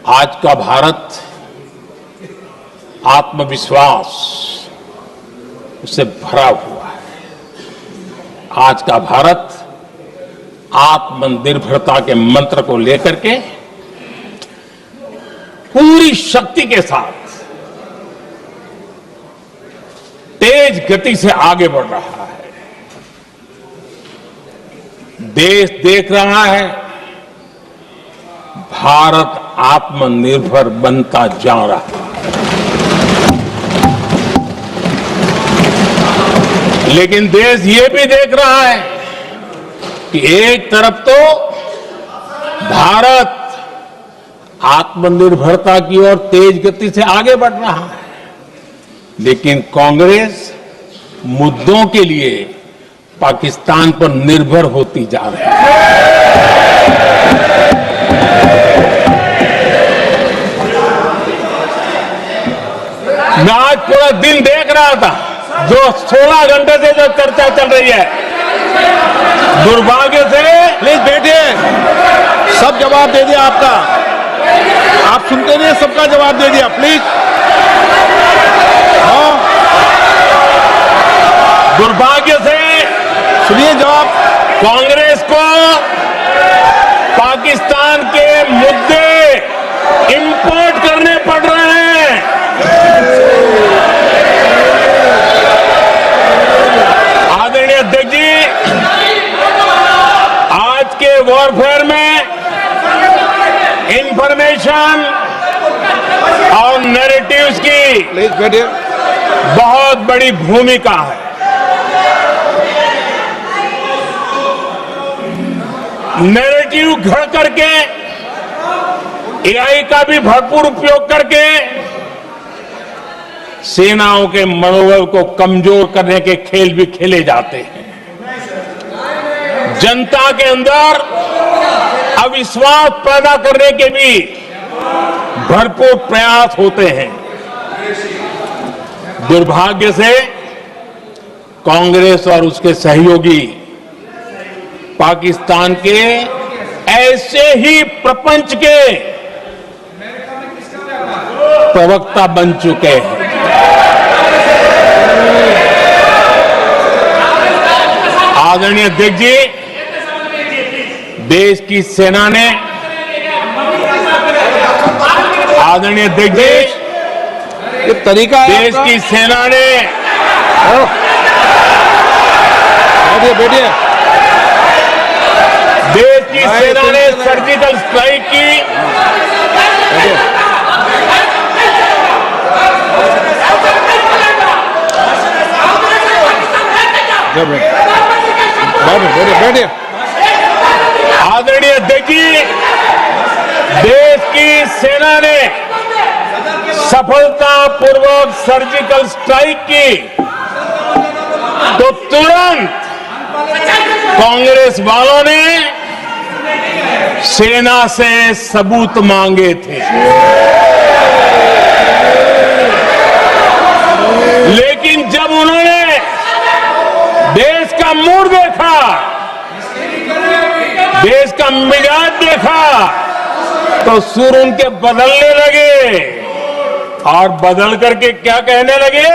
आज का भारत आत्मविश्वास उससे भरा हुआ है। आज का भारत आत्मनिर्भरता के मंत्र को लेकर के पूरी शक्ति के साथ तेज गति से आगे बढ़ रहा है। देश देख रहा है भारत आत्मनिर्भर बनता जा रहा है। लेकिन देश ये भी देख रहा है कि एक तरफ तो भारत आत्मनिर्भरता की ओर तेज गति से आगे बढ़ रहा है, लेकिन कांग्रेस मुद्दों के लिए पाकिस्तान पर निर्भर होती जा रही है। मैं आज पूरा दिन देख रहा था, जो 16 घंटे से जो चर्चा चल रही है, दुर्भाग्य से। प्लीज बैठिए, सब जवाब दे दिया आपका, आप सुनते नहीं, सबका जवाब दे दिया, प्लीज। दुर्भाग्य से सुनिए जवाब। कांग्रेस को पाकिस्तान के मुद्दे इंपोर्ट करने पड़ रहे हैं। वॉरफेयर में इंफॉर्मेशन और नैरेटिव्स की प्लीज बैठिए। बहुत बड़ी भूमिका है। नैरेटिव घड़ करके एआई का भी भरपूर उपयोग करके सेनाओं के मनोबल को कमजोर करने के खेल भी खेले जाते हैं। जनता के अंदर अविश्वास पैदा करने के भी भरपूर प्रयास होते हैं। दुर्भाग्य से कांग्रेस और उसके सहयोगी पाकिस्तान के ऐसे ही प्रपंच के प्रवक्ता बन चुके हैं। आदरणीय अध्यक्ष जी, देश की सेना ने, आदरणीय अध्यक्ष जी, ये तरीका है देश आपका? की सेना ने, बैठिए बैठिए। देश की भाई, सेना ने सिलसिला- सर्जिकल स्ट्राइक की। बैठिए। जब बैठिए बैठिए। आदरणीय अध्यक्ष जी, देश की सेना ने सफलतापूर्वक सर्जिकल स्ट्राइक की तो तुरंत कांग्रेस वालों ने सेना से सबूत मांगे थे। लेकिन जब उन्होंने देश का मूड देखा, देश का मिजाज देखा, तो सुर उनके बदलने लगे और बदल करके क्या कहने लगे?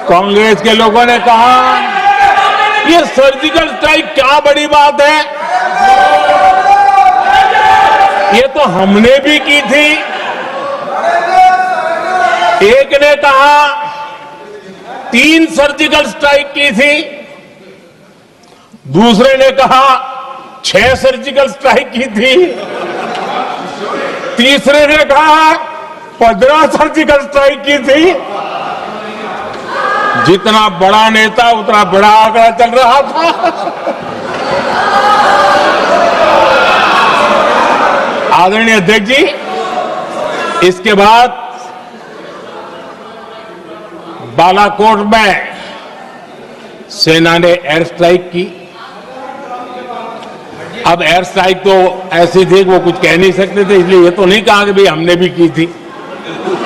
कांग्रेस के लोगों ने कहा, ये सर्जिकल स्ट्राइक क्या बड़ी बात है, ये तो हमने भी की थी। एक ने कहा 3 सर्जिकल स्ट्राइक की थी, दूसरे ने कहा 6 सर्जिकल स्ट्राइक की थी, तीसरे ने कहा 15 सर्जिकल स्ट्राइक की थी। जितना बड़ा नेता उतना बड़ा आंकड़ा चल रहा था। आदरणीय अध्यक्ष जी, इसके बाद बालाकोट में सेना ने एयर स्ट्राइक की। अब एयर स्ट्राइक तो ऐसी थी कि वो कुछ कह नहीं सकते थे, इसलिए ये तो नहीं कहा कि भाई हमने भी की थी।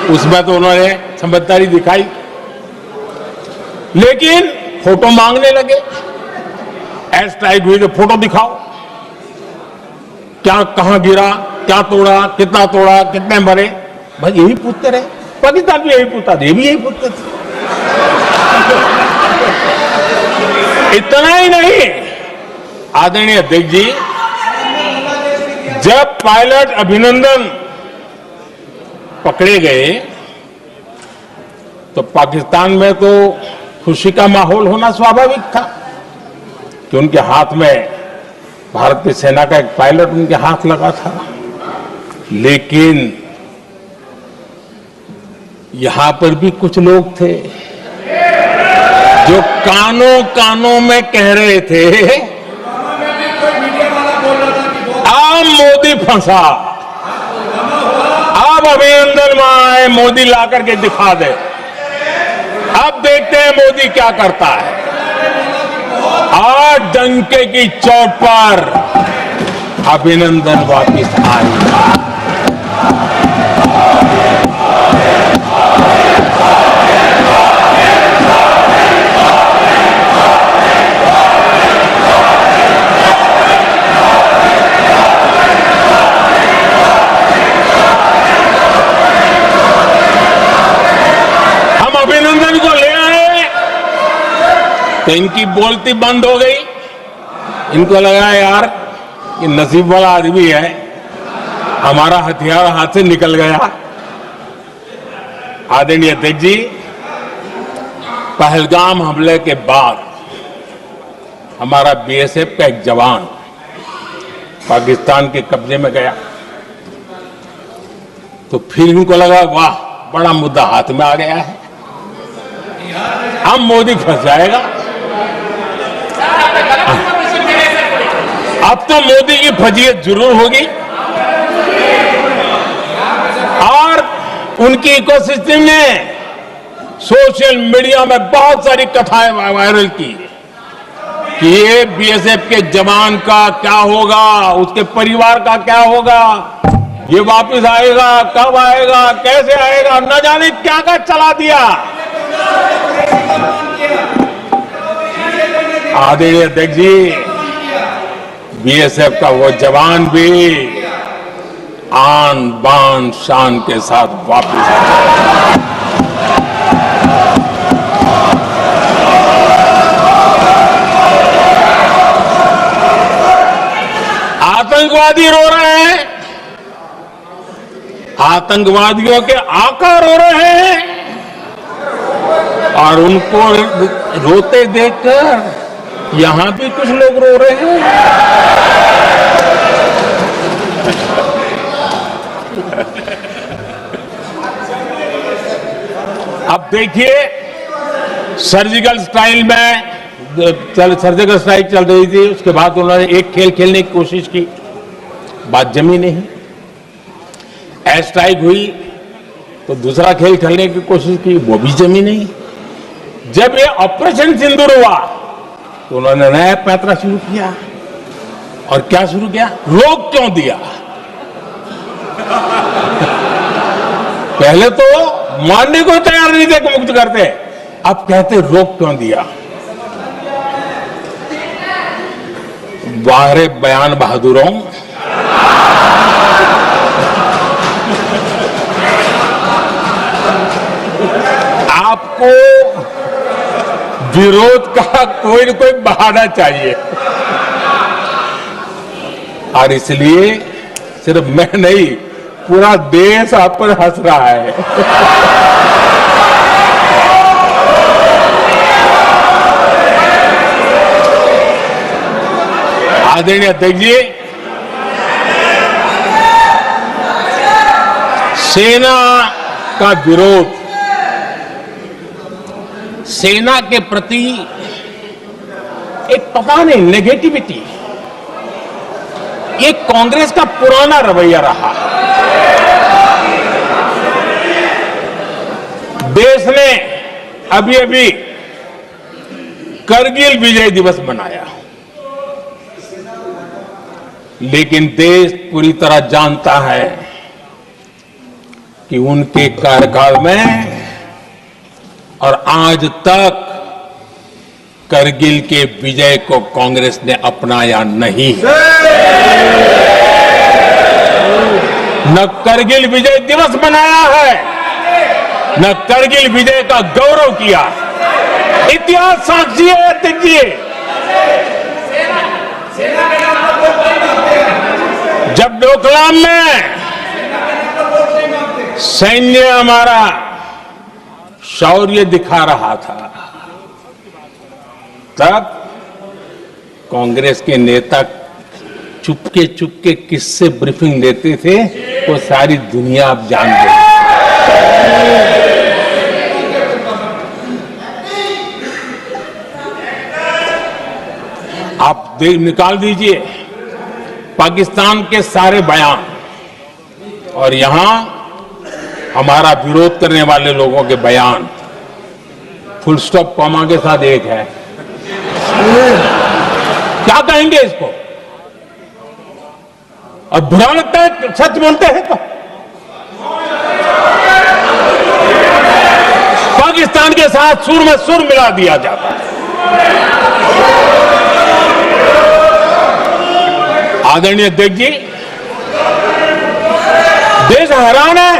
उसमें तो उन्होंने समझदारी दिखाई, लेकिन फोटो मांगने लगे। एयर स्ट्राइक हुई तो फोटो दिखाओ, क्या कहां गिरा, क्या तोड़ा, कितना तोड़ा, कितने मरे, भाई यही पूछते रहे। पाकिस्तान भी यही पूछता था, ये भी यही पूछते थे। इतना ही नहीं, आदरणीय अध्यक्ष जी, जब पायलट अभिनंदन पकड़े गए तो पाकिस्तान में तो खुशी का माहौल होना स्वाभाविक था कि उनके हाथ में भारतीय सेना का एक पायलट उनके हाथ लगा था। लेकिन यहां पर भी कुछ लोग थे जो कानों कानों में कह रहे थे, अब मोदी फंसा, अब अभिनंदन वहां है, मोदी ला करके दिखा दे। अब देखते हैं मोदी क्या करता है। आज डंके की चोट पर अभिनंदन वापिस आए। अभिनंदन को ले आए तो इनकी बोलती बंद हो गई। इनको लगा यार ये नसीब वाला आदमी है, हमारा हथियार हाथ से निकल गया। आदरणीय अध्यक्ष जी, पहलगाम हमले के बाद हमारा बीएसएफ का एक जवान पाकिस्तान के कब्जे में गया, तो फिर इनको लगा वाह बड़ा मुद्दा हाथ में आ गया है, अब मोदी फंस जाएगा। अब तो मोदी की फजीयत जरूर होगी। और उनकी इकोसिस्टम ने सोशल मीडिया में बहुत सारी कथाएं वायरल की कि ये बीएसएफ के जवान का क्या होगा, उसके परिवार का क्या होगा, ये वापस आएगा, कब आएगा, कैसे आएगा, न जाने क्या क्या चला दिया। आदरणीय अध्यक्ष जी, बीएसएफ का वो जवान भी आन बान शान के साथ वापस आया। आतंकवादी रो रहे हैं, आतंकवादियों के आका रो रहे हैं, और उनको रोते देखकर यहां भी कुछ लोग रो रहे हैं। अब देखिए, सर्जिकल स्ट्राइक में सर्जिकल स्ट्राइक चल रही थी, उसके बाद उन्होंने एक खेल खेलने की कोशिश की, बात जमी नहीं। एयर स्ट्राइक हुई तो दूसरा खेल खेलने की कोशिश की, वो भी जमी नहीं। जब ये ऑपरेशन सिंदूर हुआ तो उन्होंने नया पैंतरा शुरू किया, और क्या शुरू किया, रोक क्यों दिया। पहले तो मानने को तैयार नहीं थे कि मुक्त करते, अब कहते रोक क्यों दिया। वारे बयान बहादुरों, आपको विरोध का कोई न कोई बहाना चाहिए, और इसलिए सिर्फ मैं नहीं, पूरा देश आप पर हंस रहा है। आदरणीय अध्यक्ष जी, सेना का विरोध, सेना के प्रति एक पता नहीं नेगेटिविटी, ये कांग्रेस का पुराना रवैया रहा है। देश ने अभी अभी करगिल विजय दिवस मनाया, लेकिन देश पूरी तरह जानता है कि उनके कार्यकाल में और आज तक करगिल के विजय को कांग्रेस ने अपनाया नहीं। न करगिल विजय दिवस मनाया है, न करगिल विजय का गौरव किया। इतिहास साक्षी है अध्यक्ष जी। जब डोकलाम में सैन्य हमारा शौर्य दिखा रहा था, तब कांग्रेस के नेता चुपके चुपके किससे ब्रीफिंग लेते थे वो सारी दुनिया अब जानते हैं। आप निकाल दीजिए पाकिस्तान के सारे बयान और यहां हमारा विरोध करने वाले लोगों के बयान, फुल स्टॉप कॉमा के साथ एक है। क्या कहेंगे इसको? और बुरा लगता है सच बोलते हैं तो। पाकिस्तान के साथ सुर में सुर मिला दिया जाता है। आदरणीय अध्यक्ष जी, देश हैरान है,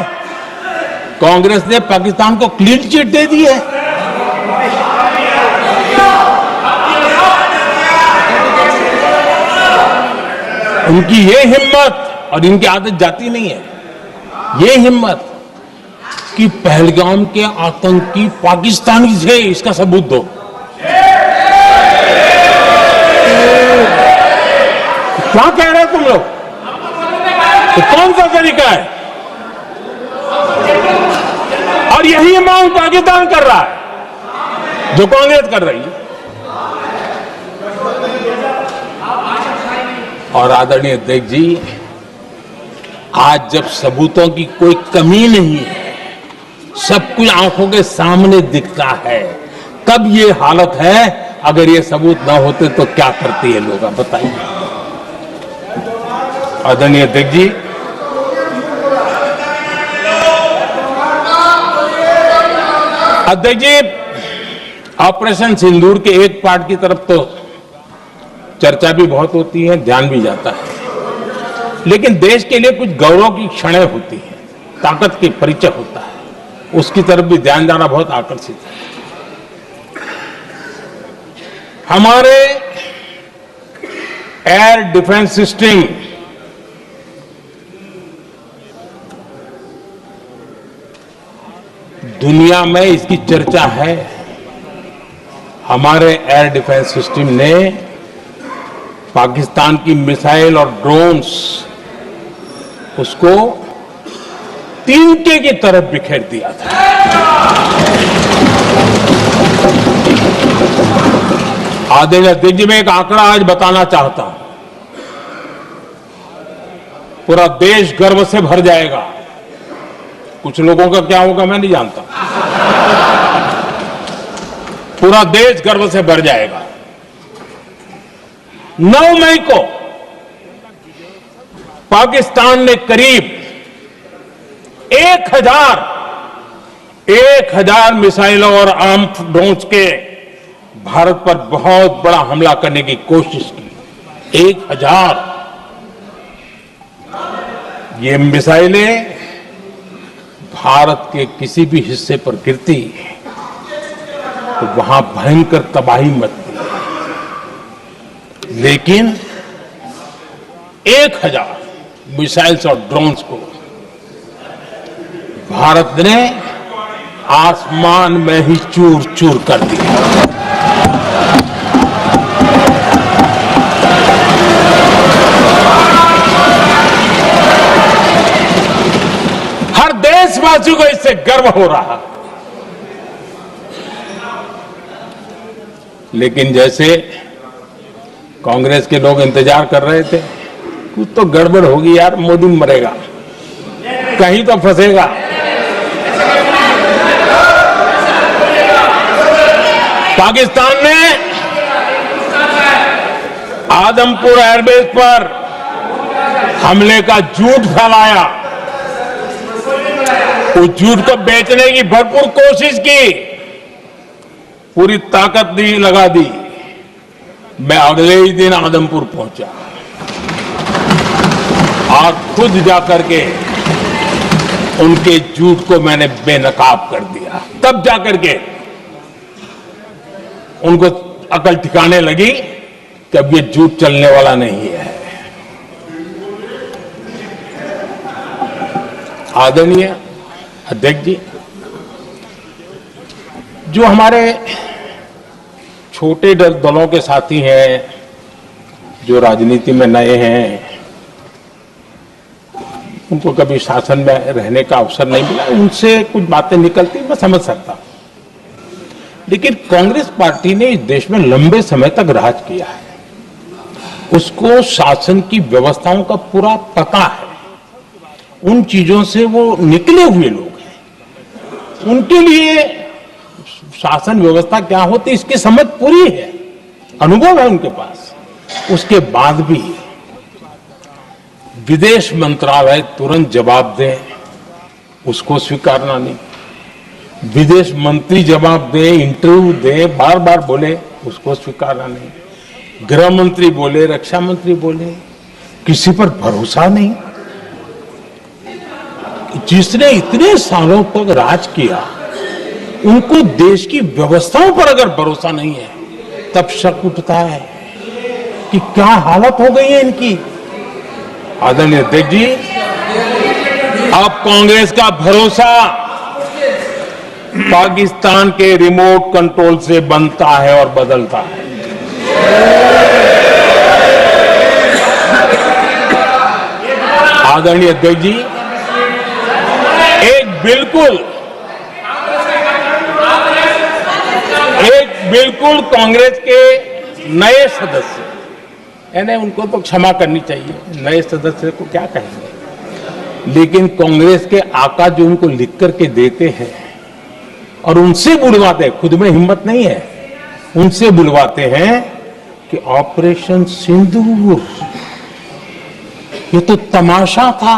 कांग्रेस ने पाकिस्तान को क्लीन चिट दे दी है। उनकी ये हिम्मत, और इनकी आदत जाती नहीं है, ये हिम्मत कि पहलगाम के आतंकी पाकिस्तानी थे, इसका सबूत दो। क्या कह रहे हैं तुम लोग? तो कौन सा तरीका है? और यही मांग पाकिस्तान कर रहा है जो कांग्रेस कर रही है। और आदरणीय अध्यक्ष जी, आज जब सबूतों की कोई कमी नहीं है, सब कुछ आंखों के सामने दिखता है, तब ये हालत है। अगर ये सबूत ना होते तो क्या करते हैं लोग, आप बताइए। आदरणीय अध्यक्ष जी, अध्यक्ष जी, ऑपरेशन सिंदूर के एक पार्ट की तरफ तो चर्चा भी बहुत होती है, ध्यान भी जाता है, लेकिन देश के लिए कुछ गौरव की क्षणें होती हैं, ताकत की परिचय होता है, उसकी तरफ भी ध्यान जाना बहुत आकर्षित है। हमारे एयर डिफेंस सिस्टम दुनिया में इसकी चर्चा है। हमारे एयर डिफेंस सिस्टम ने पाकिस्तान की मिसाइल और ड्रोन्स उसको तिनके की तरफ बिखेर दिया था। आदरणीय अध्यक्ष जी, मैं एक आंकड़ा आज बताना चाहता हूं, पूरा देश गर्व से भर जाएगा। कुछ लोगों का क्या होगा मैं नहीं जानता, पूरा देश गर्व से भर जाएगा। 9 मई को पाकिस्तान ने करीब 1000 मिसाइलों और आर्म्ड ड्रोन्स के भारत पर बहुत बड़ा हमला करने की कोशिश की। 1000 ये मिसाइलें भारत के किसी भी हिस्से पर गिरती तो वहां भयंकर तबाही मचती, लेकिन 1000 मिसाइल्स और ड्रोन्स को भारत ने आसमान में ही चूर चूर कर दिया। हर देशवासियों को इससे गर्व हो रहा, लेकिन जैसे कांग्रेस के लोग इंतजार कर रहे थे, कुछ तो गड़बड़ होगी यार, मोदी मरेगा, कहीं तो फंसेगा। पाकिस्तान ने आदमपुर एयरबेस पर हमले का झूठ फैलाया, उस झूठ को बेचने की भरपूर कोशिश की, पूरी ताकत दी लगा दी। मैं अगले ही दिन आदमपुर पहुंचा और खुद जाकर के उनके झूठ को मैंने बेनकाब कर दिया। तब जाकर के उनको अकल ठिकाने लगी कि अब ये झूठ चलने वाला नहीं है। आदरणीय अध्यक्ष जी, जो हमारे छोटे दलों के साथी हैं, जो राजनीति में नए हैं, उनको कभी शासन में रहने का अवसर नहीं मिला, उनसे कुछ बातें निकलती मैं समझ सकता हूं, लेकिन कांग्रेस पार्टी ने इस देश में लंबे समय तक राज किया है, उसको शासन की व्यवस्थाओं का पूरा पता है, उन चीजों से वो निकले हुए लोग हैं, उनके लिए शासन व्यवस्था क्या होती इसकी समझ पूरी है, अनुभव है उनके पास। उसके बाद भी विदेश मंत्रालय तुरंत जवाब दे, उसको स्वीकारना नहीं, विदेश मंत्री जवाब दे, इंटरव्यू दे, बार बार बोले, उसको स्वीकारना नहीं, गृह मंत्री बोले, रक्षा मंत्री बोले, किसी पर भरोसा नहीं। जिसने इतने सालों तक राज किया, उनको देश की व्यवस्थाओं पर अगर भरोसा नहीं है, तब शक उठता है कि क्या हालत हो गई है इनकी। आदरणीय अध्यक्ष जी, अब कांग्रेस का भरोसा पाकिस्तान के रिमोट कंट्रोल से बनता है और बदलता है। आदरणीय अध्यक्ष जी, एक बिल्कुल कांग्रेस के नए सदस्य, यानी उनको तो क्षमा करनी चाहिए, नए सदस्य को क्या कहेंगे, लेकिन कांग्रेस के आका जो उनको लिख करके देते हैं और उनसे बुलवाते हैं, खुद में हिम्मत नहीं है, उनसे बुलवाते हैं कि ऑपरेशन सिंदूर ये तो तमाशा था,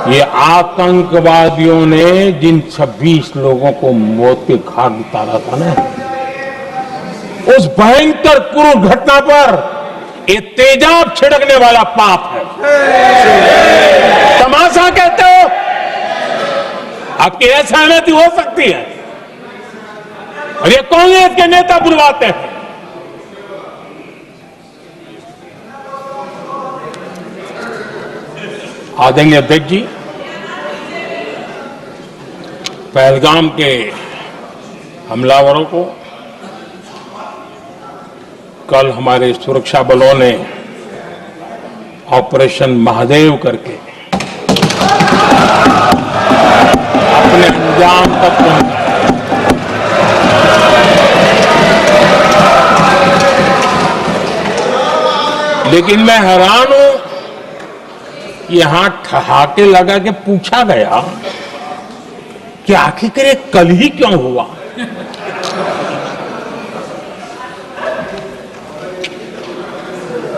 ये आतंकवादियों ने जिन 26 लोगों को मौत के घाट उतारा था ना, उस भयंकर क्रूर घटना पर ये तेजाब छिड़कने वाला पाप है। तमाशा कहते हो? आपकी असहमति हो सकती है और ये कांग्रेस के नेता बुलवाते हैं। आदरणीय अध्यक्ष जी, पहलगाम के हमलावरों को कल हमारे सुरक्षा बलों ने ऑपरेशन महादेव करके अपने अंजाम तक पहुंचाया। लेकिन मैं हैरान हूं, यहां ठहाके लगा के पूछा गया कि आखिर ये कल ही क्यों हुआ।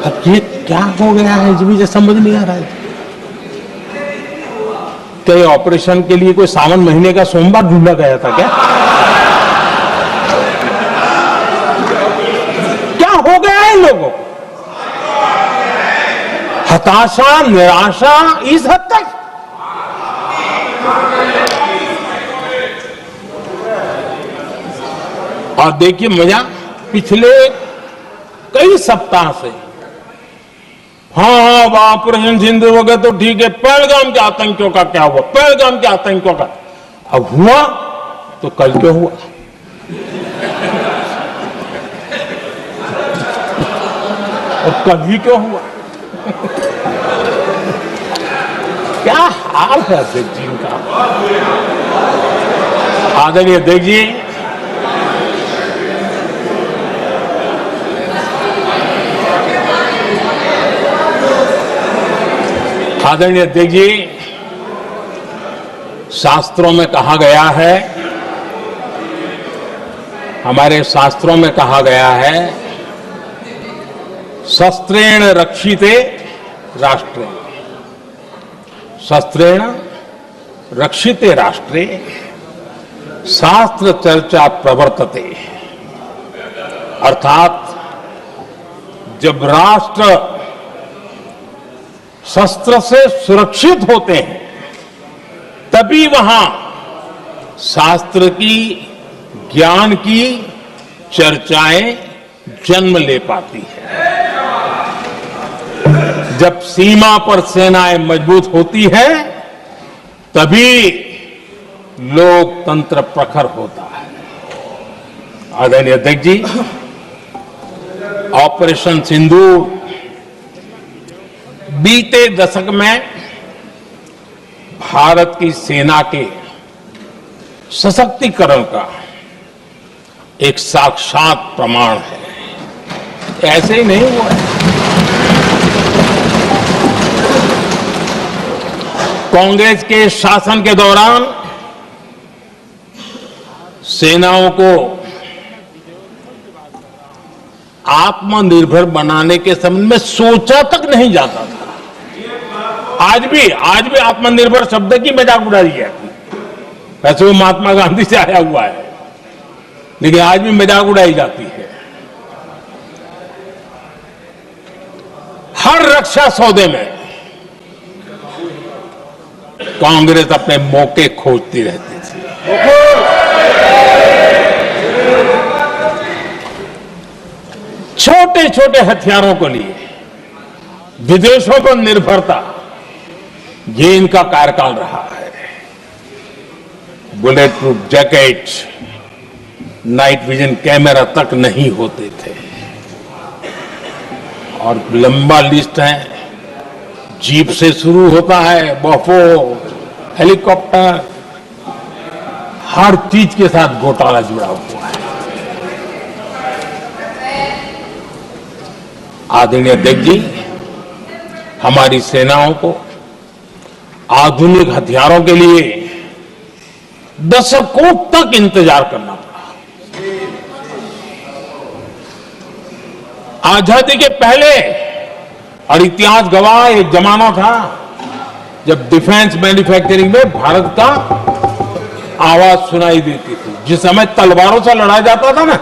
अब ये क्या हो गया है, मुझे समझ नहीं आ रहा है। क्या ये ऑपरेशन के लिए कोई सावन महीने का सोमवार ढूंढा गया था क्या? क्या हो गया है लोगों को? हताशा, निराशा इस हद तक। और देखिए मजा, पिछले कई सप्ताह से हाँ ऑपरेशन सिंदूर हो गया तो ठीक है, पहलगाम के आतंकियों का क्या हुआ, पहलगाम के आतंकियों का अब हुआ तो कल क्यों हुआ? और कल ही क्यों हुआ? क्या हाल है अध्यक्ष जी का। आदरणीय अध्यक्ष जी, आदरणीय अध्यक्ष जी, शास्त्रों में कहा गया है, हमारे शास्त्रों में कहा गया है, शस्त्रेण रक्षिते राष्ट्रे, शस्त्रेण रक्षिते राष्ट्रे शास्त्र चर्चा प्रवर्तते। अर्थात जब राष्ट्र शस्त्र से सुरक्षित होते हैं तभी वहां शास्त्र की, ज्ञान की चर्चाएं जन्म ले पाती है। जब सीमा पर सेनाएं मजबूत होती है तभी लोकतंत्र प्रखर होता है। आदरणीय अध्यक्ष जी, ऑपरेशन सिंदूर बीते दशक में भारत की सेना के सशक्तिकरण का एक साक्षात प्रमाण है। ऐसे ही नहीं हुआ है। कांग्रेस के शासन के दौरान सेनाओं को आत्मनिर्भर बनाने के संबंध में सोचा तक नहीं जाता था। आज भी आत्मनिर्भर शब्द की मजाक उड़ाई जाती है। वैसे वो महात्मा गांधी से आया हुआ है, लेकिन आज भी मजाक उड़ाई जाती है। हर रक्षा सौदे में कांग्रेस अपने मौके खोजती रहती थी। छोटे छोटे हथियारों को लिए विदेशों पर निर्भरता, ये इनका कार्यकाल रहा है। Bullet proof jacket, night vision camera तक नहीं होते थे और लंबा लिस्ट है। जीप से शुरू होता है, बफो, हेलीकॉप्टर, हर चीज के साथ घोटाला जुड़ा हुआ है। आदरणीय अध्यक्ष जी, हमारी सेनाओं को आधुनिक हथियारों के लिए दशकों तक इंतजार करना पड़ा। आजादी के पहले और इतिहास गवाह एक जमाना था जब डिफेंस मैन्युफैक्चरिंग में भारत का आवाज सुनाई देती थी। जिस समय तलवारों से लड़ा जाता था ना,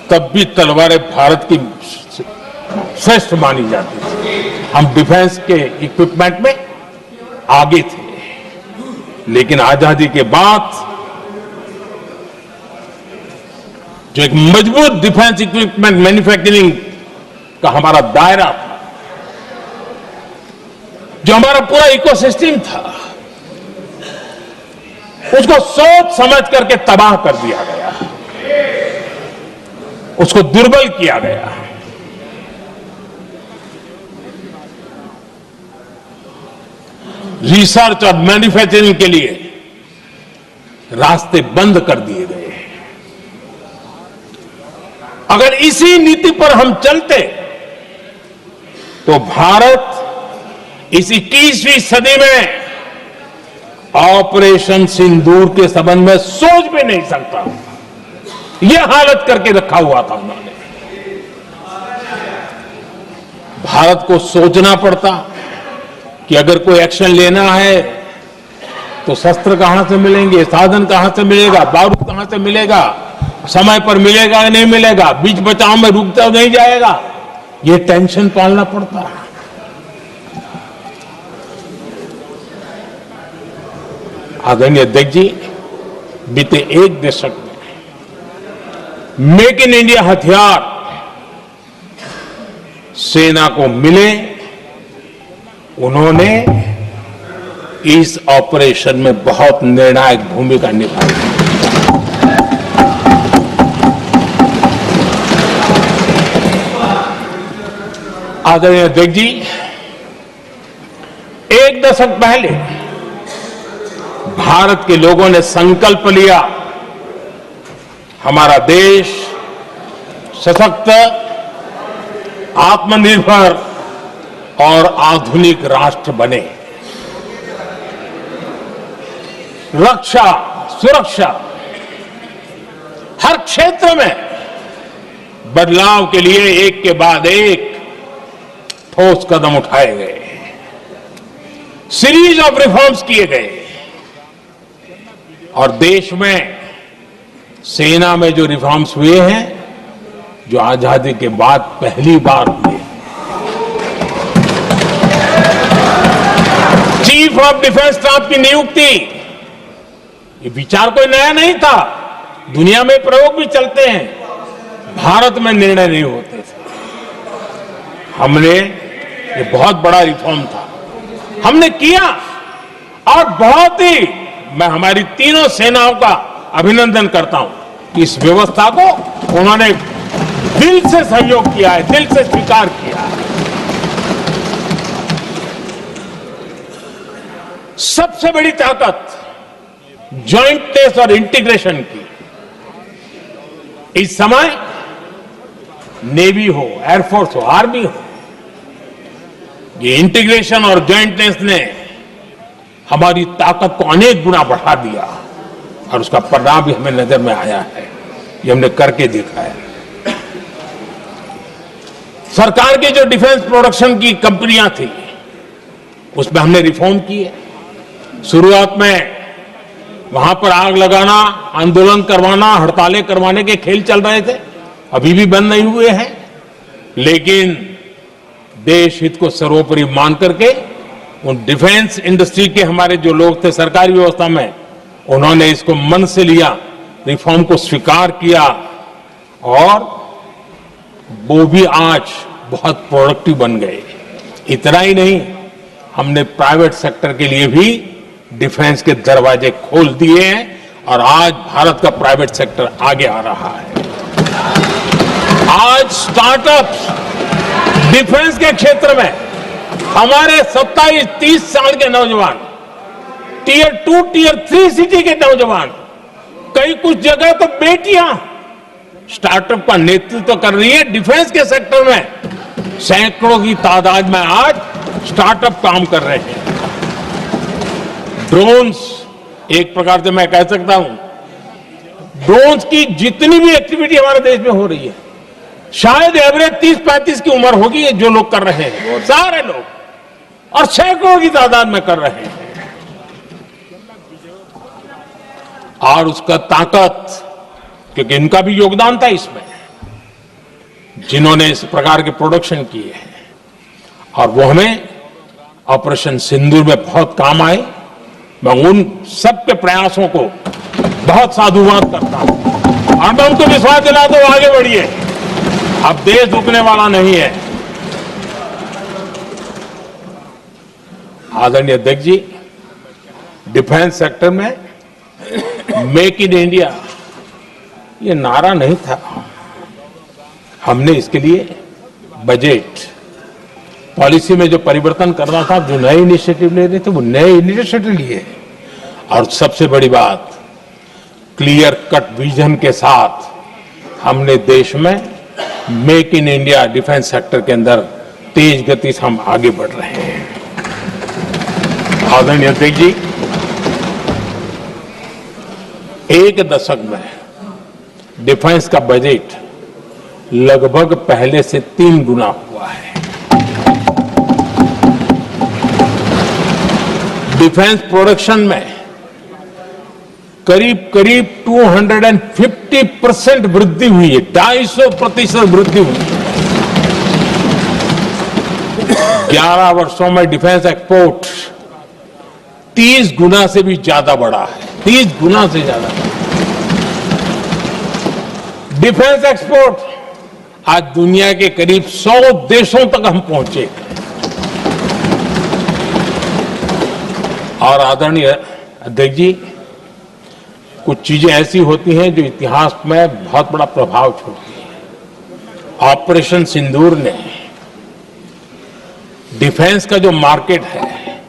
तब भी तलवारें भारत की श्रेष्ठ मानी जाती थी। हम डिफेंस के इक्विपमेंट में आगे थे। लेकिन आजादी के बाद जो एक मजबूत डिफेंस इक्विपमेंट मैन्युफैक्चरिंग का हमारा दायरा था, जो हमारा पूरा इकोसिस्टम था, उसको सोच समझ करके तबाह कर दिया गया, उसको दुर्बल किया गया। रिसर्च और मैन्युफैक्चरिंग के लिए रास्ते बंद कर दिए गए। अगर इसी नीति पर हम चलते तो भारत इस 21वीं सदी में ऑपरेशन सिंदूर के संबंध में सोच भी नहीं सकता। यह हालत करके रखा हुआ था उन्होंने। भारत को सोचना पड़ता कि अगर कोई एक्शन लेना है तो शस्त्र कहां से मिलेंगे, साधन कहां से मिलेगा, बारूद कहां से मिलेगा, समय पर मिलेगा या नहीं मिलेगा, बीच बचाव में रुकता नहीं जाएगा, ये टेंशन पालना पड़ता है। आदरणीय अध्यक्ष जी, बीते एक दशक में मेक इन इंडिया हथियार सेना को मिले, उन्होंने इस ऑपरेशन में बहुत निर्णायक भूमिका निभाई। आदरणीय अध्यक्ष जी, एक दशक पहले भारत के लोगों ने संकल्प लिया, हमारा देश सशक्त, आत्मनिर्भर और आधुनिक राष्ट्र बने। रक्षा, सुरक्षा, हर क्षेत्र में बदलाव के लिए एक के बाद एक ठोस कदम उठाए गए, सीरीज ऑफ रिफॉर्म्स किए गए और देश में सेना में जो रिफॉर्म्स हुए हैं, जो आजादी के बाद पहली बार हुए। चीफ ऑफ डिफेंस स्टाफ की नियुक्ति, ये विचार कोई नया नहीं था, दुनिया में प्रयोग भी चलते हैं, भारत में निर्णय नहीं होते थे। हमने, ये बहुत बड़ा रिफॉर्म था, हमने किया और बहुत ही, मैं हमारी तीनों सेनाओं का अभिनंदन करता हूं कि इस व्यवस्था को उन्होंने दिल से सहयोग किया है, दिल से स्वीकार किया है। सबसे बड़ी ताकत ज्वाइंटनेस और इंटीग्रेशन की इस समय नेवी हो, एयरफोर्स हो, आर्मी हो, ये इंटीग्रेशन और ज्वाइंटनेस ने हमारी ताकत को अनेक गुना बढ़ा दिया और उसका परिणाम भी हमें नजर में आया है, ये हमने करके दिखाया। सरकार की जो डिफेंस प्रोडक्शन की कंपनियां थी, उसमें हमने रिफॉर्म किए। शुरुआत में वहां पर आग लगाना, आंदोलन करवाना, हड़तालें करवाने के खेल चल रहे थे, अभी भी बंद नहीं हुए हैं, लेकिन देश हित को सर्वोपरि मान करके उन डिफेंस इंडस्ट्री के हमारे जो लोग थे सरकारी व्यवस्था में, उन्होंने इसको मन से लिया, रिफॉर्म को स्वीकार किया और वो भी आज बहुत प्रोडक्टिव बन गए। इतना ही नहीं, हमने प्राइवेट सेक्टर के लिए भी डिफेंस के दरवाजे खोल दिए हैं और आज भारत का प्राइवेट सेक्टर आगे आ रहा है। आज स्टार्टअप्स डिफेंस के क्षेत्र में हमारे 27-30 साल के नौजवान, टियर 2, टियर 3 सिटी के नौजवान, कई कुछ जगह तो बेटियां स्टार्टअप का नेतृत्व कर रही है। डिफेंस के सेक्टर में सैकड़ों की तादाद में आज स्टार्टअप काम कर रहे हैं। ड्रोन्स, एक प्रकार से मैं कह सकता हूं, ड्रोन्स की जितनी भी एक्टिविटी हमारे देश में हो रही है, शायद एवरेज 30-35 की उम्र होगी जो लोग कर रहे हैं, सारे लोग, और सैकड़ों की तादाद में कर रहे हैं। और उसका ताकत, क्योंकि इनका भी योगदान था इसमें, जिन्होंने इस प्रकार के प्रोडक्शन किए हैं, और वो हमें ऑपरेशन सिंदूर में बहुत काम आए। मैं उन सबके प्रयासों को बहुत साधुवाद करता हूं और मैं उनको विश्वास दिलाता हूं, आगे बढ़िए, अब देश रुकने वाला नहीं है। आदरणीय अध्यक्ष जी, डिफेंस सेक्टर में मेक इन इंडिया ये नारा नहीं था। हमने इसके लिए बजट पॉलिसी में जो परिवर्तन करना था, जो नए इनिशिएटिव ले रहे थे, वो नए इनिशिएटिव लिए। और सबसे बड़ी बात, क्लियर कट विजन के साथ हमने देश में make in India defence sector के अंदर तेज गति से हम आगे बढ़ रहे हैं। आदरणीय अध्यक्ष जी, एक दशक में डिफेंस का बजट लगभग पहले से 3 गुना हुआ है। डिफेंस प्रोडक्शन में करीब करीब 250% वृद्धि हुई है, 250% वृद्धि हुई है। 11 वर्षों में डिफेंस एक्सपोर्ट 30 गुना से भी ज्यादा बढ़ा है, 30 गुना से ज्यादा। डिफेंस एक्सपोर्ट आज दुनिया के करीब 100 देशों तक हम पहुंचे। और आदरणीय अध्यक्ष जी, कुछ चीजें ऐसी होती हैं जो इतिहास में बहुत बड़ा प्रभाव छोड़ती हैं। ऑपरेशन सिंदूर ने डिफेंस का जो मार्केट है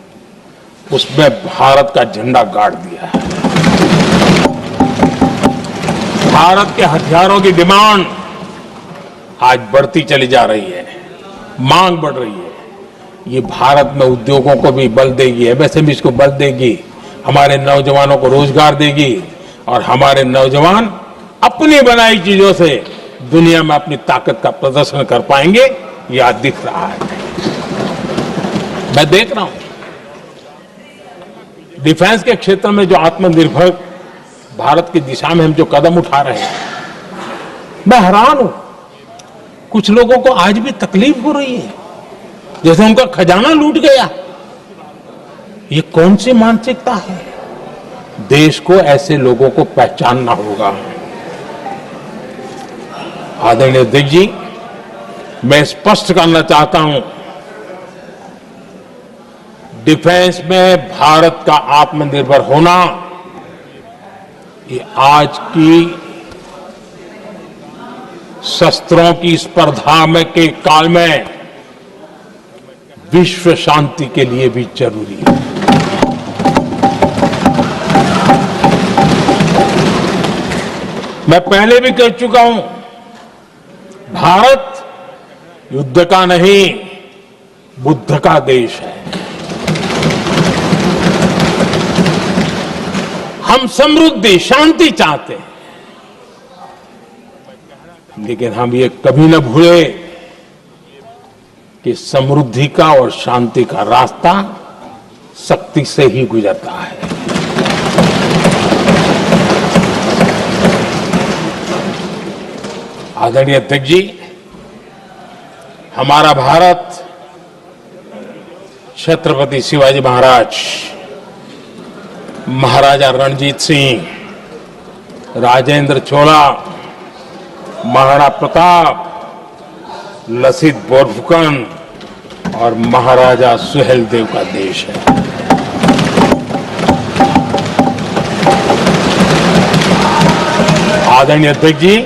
उसमें भारत का झंडा गाड़ दिया है। भारत के हथियारों की डिमांड आज बढ़ती चली जा रही है, मांग बढ़ रही है। ये भारत में उद्योगों को भी बल देगी, एमएसएमई को बल देगी, हमारे नौजवानों को रोजगार देगी, और हमारे नौजवान अपनी बनाई चीजों से दुनिया में अपनी ताकत का प्रदर्शन कर पाएंगे। ये आज दिख रहा है, मैं देख रहा हूं। डिफेंस के क्षेत्र में जो आत्मनिर्भर भारत की दिशा में हम जो कदम उठा रहे हैं, मैं हैरान हूं। कुछ लोगों को आज भी तकलीफ हो रही है, जैसे उनका खजाना लूट गया। ये कौन सी मानसिकता है? देश को ऐसे लोगों को पहचानना होगा। आदरणीय अध्यक्ष जी, मैं स्पष्ट करना चाहता हूं, डिफेंस में भारत का आत्मनिर्भर होना ये आज की शस्त्रों की स्पर्धा में के काल में विश्व शांति के लिए भी जरूरी है। मैं पहले भी कह चुका हूं, भारत युद्ध का नहीं, बुद्ध का देश है। हम समृद्धि, शांति चाहते हैं, लेकिन हम ये कभी न भूले कि समृद्धि का और शांति का रास्ता शक्ति से ही गुजरता है। आदरणीय अध्यक्ष जी, हमारा भारत छत्रपति शिवाजी महाराज, महाराजा रणजीत सिंह, राजेंद्र चोला, महाराणा प्रताप, लसित बोरफुकन और महाराजा सुहेलदेव का देश है। आदरणीय अध्यक्ष जी,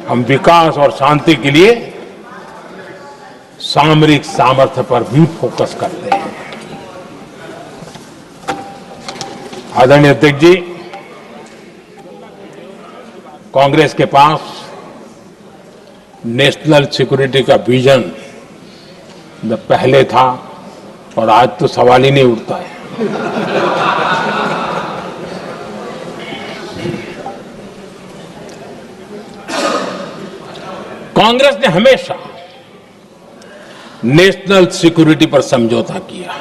हम विकास और शांति के लिए सामरिक सामर्थ्य पर भी फोकस करते हैं। आदरणीय अध्यक्ष जी, कांग्रेस के पास नेशनल सिक्योरिटी का विजन न पहले था और आज तो सवाल ही नहीं उठता है। कांग्रेस ने हमेशा नेशनल सिक्योरिटी पर समझौता किया।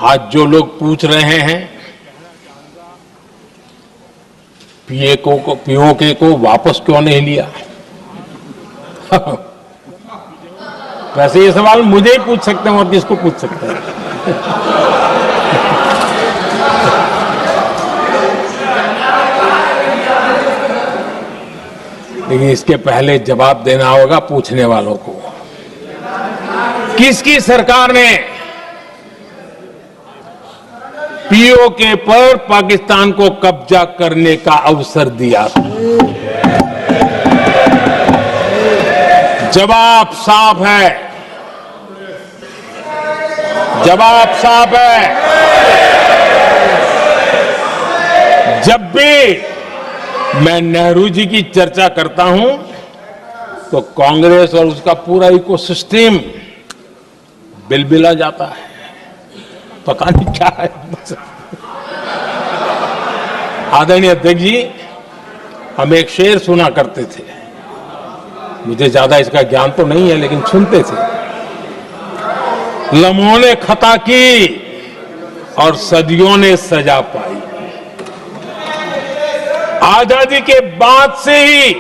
आज जो लोग पूछ रहे हैं पीओके को वापस क्यों नहीं लिया, वैसे ये सवाल मुझे ही पूछ सकते हैं और किसको पूछ सकते हैं। लेकिन इसके पहले जवाब देना होगा पूछने वालों को। किसकी सरकार ने पीओके पर पाकिस्तान को कब्जा करने का अवसर दिया था? जवाब साफ है, जवाब साफ है। जब भी मैं नेहरू जी की चर्चा करता हूं तो कांग्रेस और उसका पूरा इकोसिस्टम बिलबिला जाता है, पता नहीं क्या है। आदरणीय अध्यक्ष जी, हम एक शेर सुना करते थे, मुझे ज्यादा इसका ज्ञान तो नहीं है लेकिन सुनते थे। लम्हों ने खता की और सदियों ने सजा पाई। आजादी के बाद से ही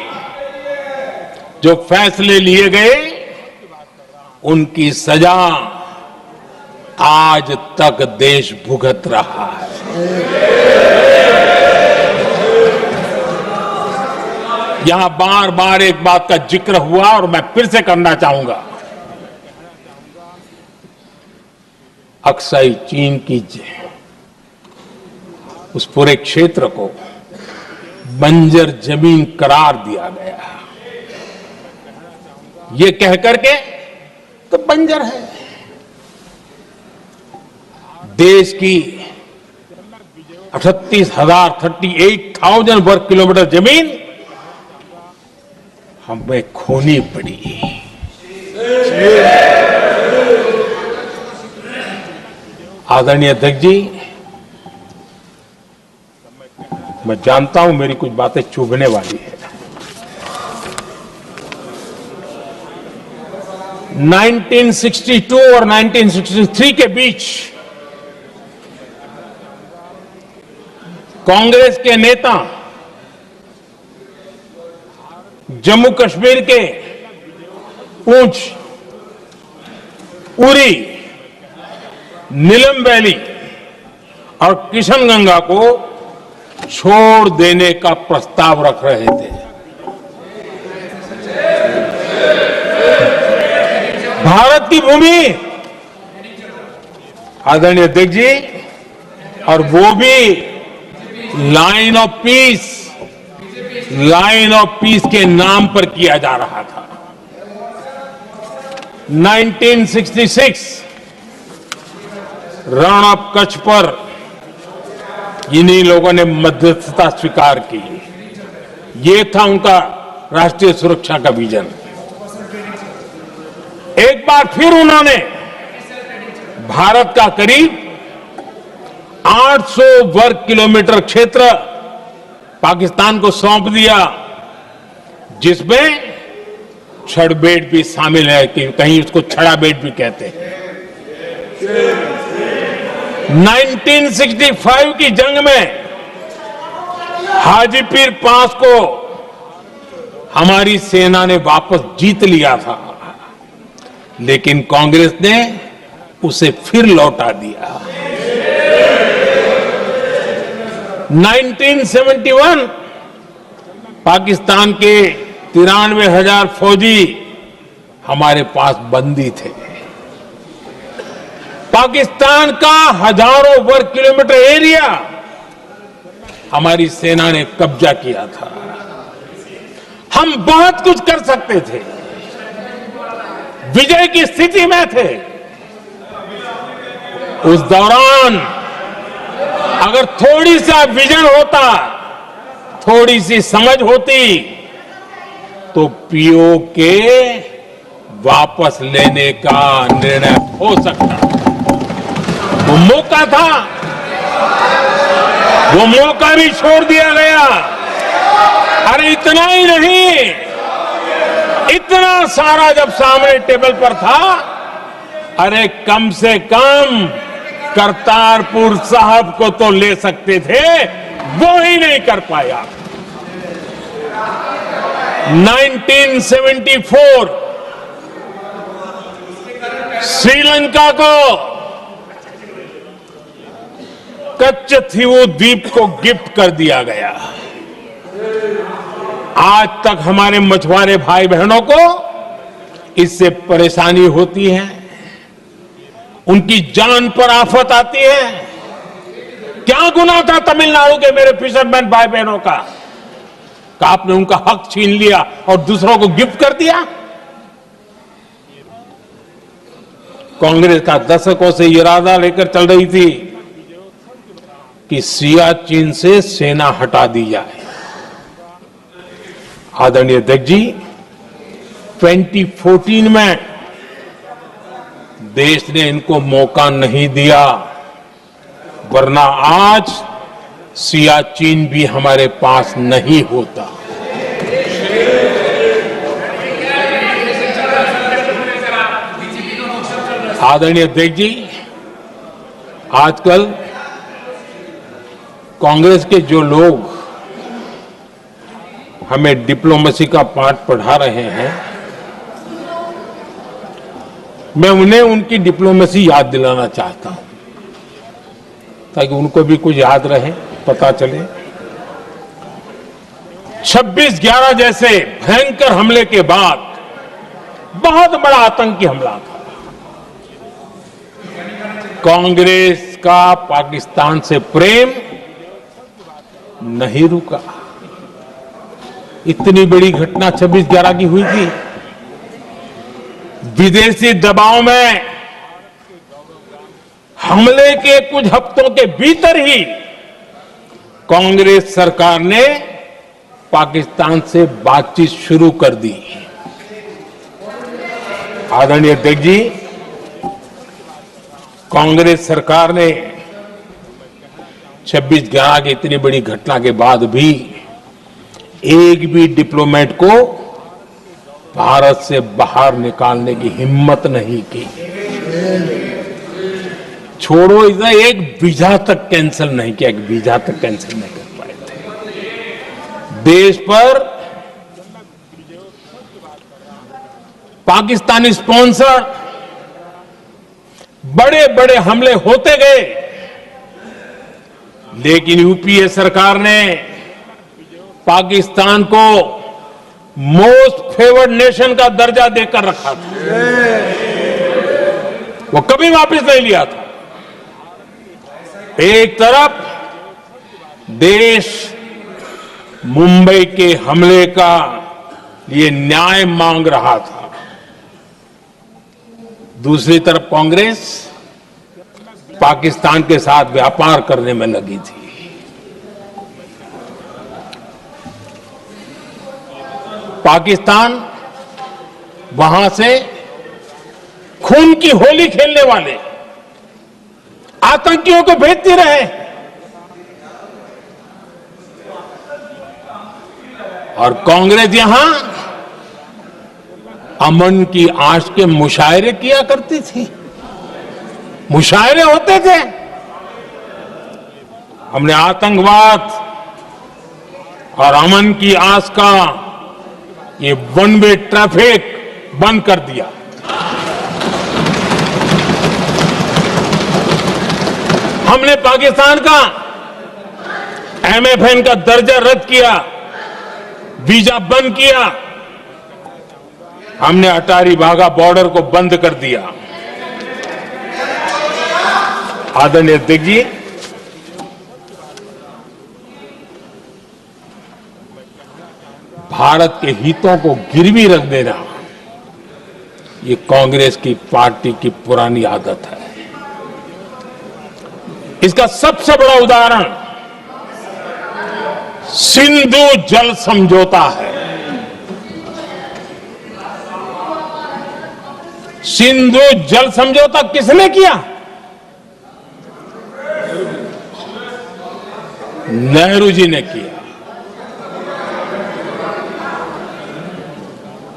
जो फैसले लिए गए उनकी सजा आज तक देश भुगत रहा है। यहां बार बार एक बात का जिक्र हुआ और मैं फिर से करना चाहूंगा। अक्साई चीन की उस पूरे क्षेत्र को बंजर जमीन करार दिया गया, ये कहकर के तो बंजर है। देश की 38,000 वर्ग किलोमीटर जमीन हमें खोनी पड़ी। आदरणीय अध्यक्ष जी, मैं जानता हूं मेरी कुछ बातें चुभने वाली है। 1962 और 1963 के बीच कांग्रेस के नेता जम्मू कश्मीर के पूंछ, उरी, नीलम वैली और किशनगंगा को छोड़ देने का प्रस्ताव रख रहे थे। भारत की भूमि, आदरणीय अध्यक्ष जी, और वो भी लाइन ऑफ पीस के नाम पर किया जा रहा था। 1966 रण ऑफ कच्छ पर इन्हीं लोगों ने मध्यस्थता स्वीकार की। ये था उनका राष्ट्रीय सुरक्षा का विजन। एक बार फिर उन्होंने भारत का करीब 800 वर्ग किलोमीटर क्षेत्र पाकिस्तान को सौंप दिया, जिसमें छड़बेट भी शामिल है, कि कहीं उसको छड़ा बेट भी कहते हैं। 1965 की जंग में हाजीपीर पास को हमारी सेना ने वापस जीत लिया था, लेकिन कांग्रेस ने उसे फिर लौटा दिया। 1971 पाकिस्तान के 93,000 फौजी हमारे पास बंदी थे। पाकिस्तान का हजारों वर्ग किलोमीटर एरिया हमारी सेना ने कब्जा किया था। हम बहुत कुछ कर सकते थे, विजय की स्थिति में थे। उस दौरान अगर थोड़ी सा विजन होता, थोड़ी सी समझ होती, तो पीओके वापस लेने का निर्णय हो सकता। वो मौका था, वो मौका भी छोड़ दिया गया। अरे इतना ही नहीं, इतना सारा जब सामने टेबल पर था, अरे कम से कम करतारपुर साहब को तो ले सकते थे, वो ही नहीं कर पाया। 1974 श्रीलंका को कच्चथीवू द्वीप को गिफ्ट कर दिया गया। आज तक हमारे मछुआरे भाई बहनों को इससे परेशानी होती है, उनकी जान पर आफत आती है। क्या गुनाह था तमिलनाडु के मेरे फिशरमैन भाई बहनों का कि आपने उनका हक छीन लिया और दूसरों को गिफ्ट कर दिया? कांग्रेस का दशकों से इरादा लेकर चल रही थी कि सियाचिन से सेना हटा दी जाए। आदरणीय अध्यक्ष जी, 2014 में देश ने इनको मौका नहीं दिया, वरना आज सियाचिन भी हमारे पास नहीं होता। आदरणीय अध्यक्ष जी, आजकल कांग्रेस के जो लोग हमें डिप्लोमेसी का पाठ पढ़ा रहे हैं, मैं उन्हें उनकी डिप्लोमेसी याद दिलाना चाहता हूं, ताकि उनको भी कुछ याद रहे, पता चले। 26/11 जैसे भयंकर हमले के बाद बहुत बड़ा आतंकी हमला था। कांग्रेस का पाकिस्तान से प्रेम नहीं रुका। इतनी बड़ी घटना 26/11 की हुई थी। विदेशी दबाव में हमले के कुछ हफ्तों के भीतर ही कांग्रेस सरकार ने पाकिस्तान से बातचीत शुरू कर दी। आदरणीय अध्यक्ष जी, कांग्रेस सरकार ने 26/11 की इतनी बड़ी घटना के बाद भी एक भी डिप्लोमेट को भारत से बाहर निकालने की हिम्मत नहीं की। छोड़ो, इधर एक वीजा तक कैंसिल नहीं किया, एक वीजा तक कैंसिल नहीं कर पाए थे। देश पर पाकिस्तानी स्पॉन्सर बड़े बड़े हमले होते गए, लेकिन यूपीए सरकार ने पाकिस्तान को मोस्ट फेवर्ड नेशन का दर्जा देकर रखा था। वो कभी वापस नहीं लिया था। एक तरफ देश मुंबई के हमले का लिए न्याय मांग रहा था, दूसरी तरफ कांग्रेस पाकिस्तान के साथ व्यापार करने में लगी थी। पाकिस्तान वहां से खून की होली खेलने वाले आतंकियों को भेजते रहे, और कांग्रेस यहां अमन की आश के मुशायरे किया करती थी। मुशायरे होते थे। हमने आतंकवाद और अमन की आस का ये वन वे ट्रैफिक बंद कर दिया। हमने पाकिस्तान का एमएफएन का दर्जा रद्द किया, वीजा बंद किया। हमने अटारी वाघा बॉर्डर को बंद कर दिया। आदरणीय अध्यक्ष जी, भारत के हितों को गिरवी रख देना, ये कांग्रेस की पार्टी की पुरानी आदत है। इसका सबसे बड़ा उदाहरण सिंधु जल समझौता है। सिंधु जल समझौता किसने किया? नेहरू जी ने किया।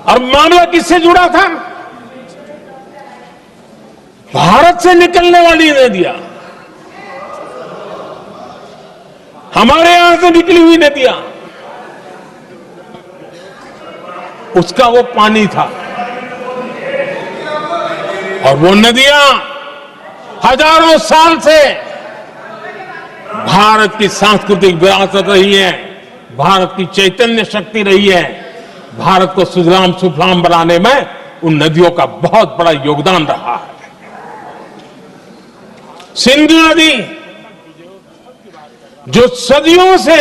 और मामला किससे जुड़ा था? भारत से निकलने वाली नदियां, हमारे यहां से निकली हुई नदियां, उसका वो पानी था। और वो नदियां हजारों साल से भारत की सांस्कृतिक विरासत रही है, भारत की चैतन्य शक्ति रही है। भारत को सुजलाम सुफलाम बनाने में उन नदियों का बहुत बड़ा योगदान रहा है। सिंधु नदी जो सदियों से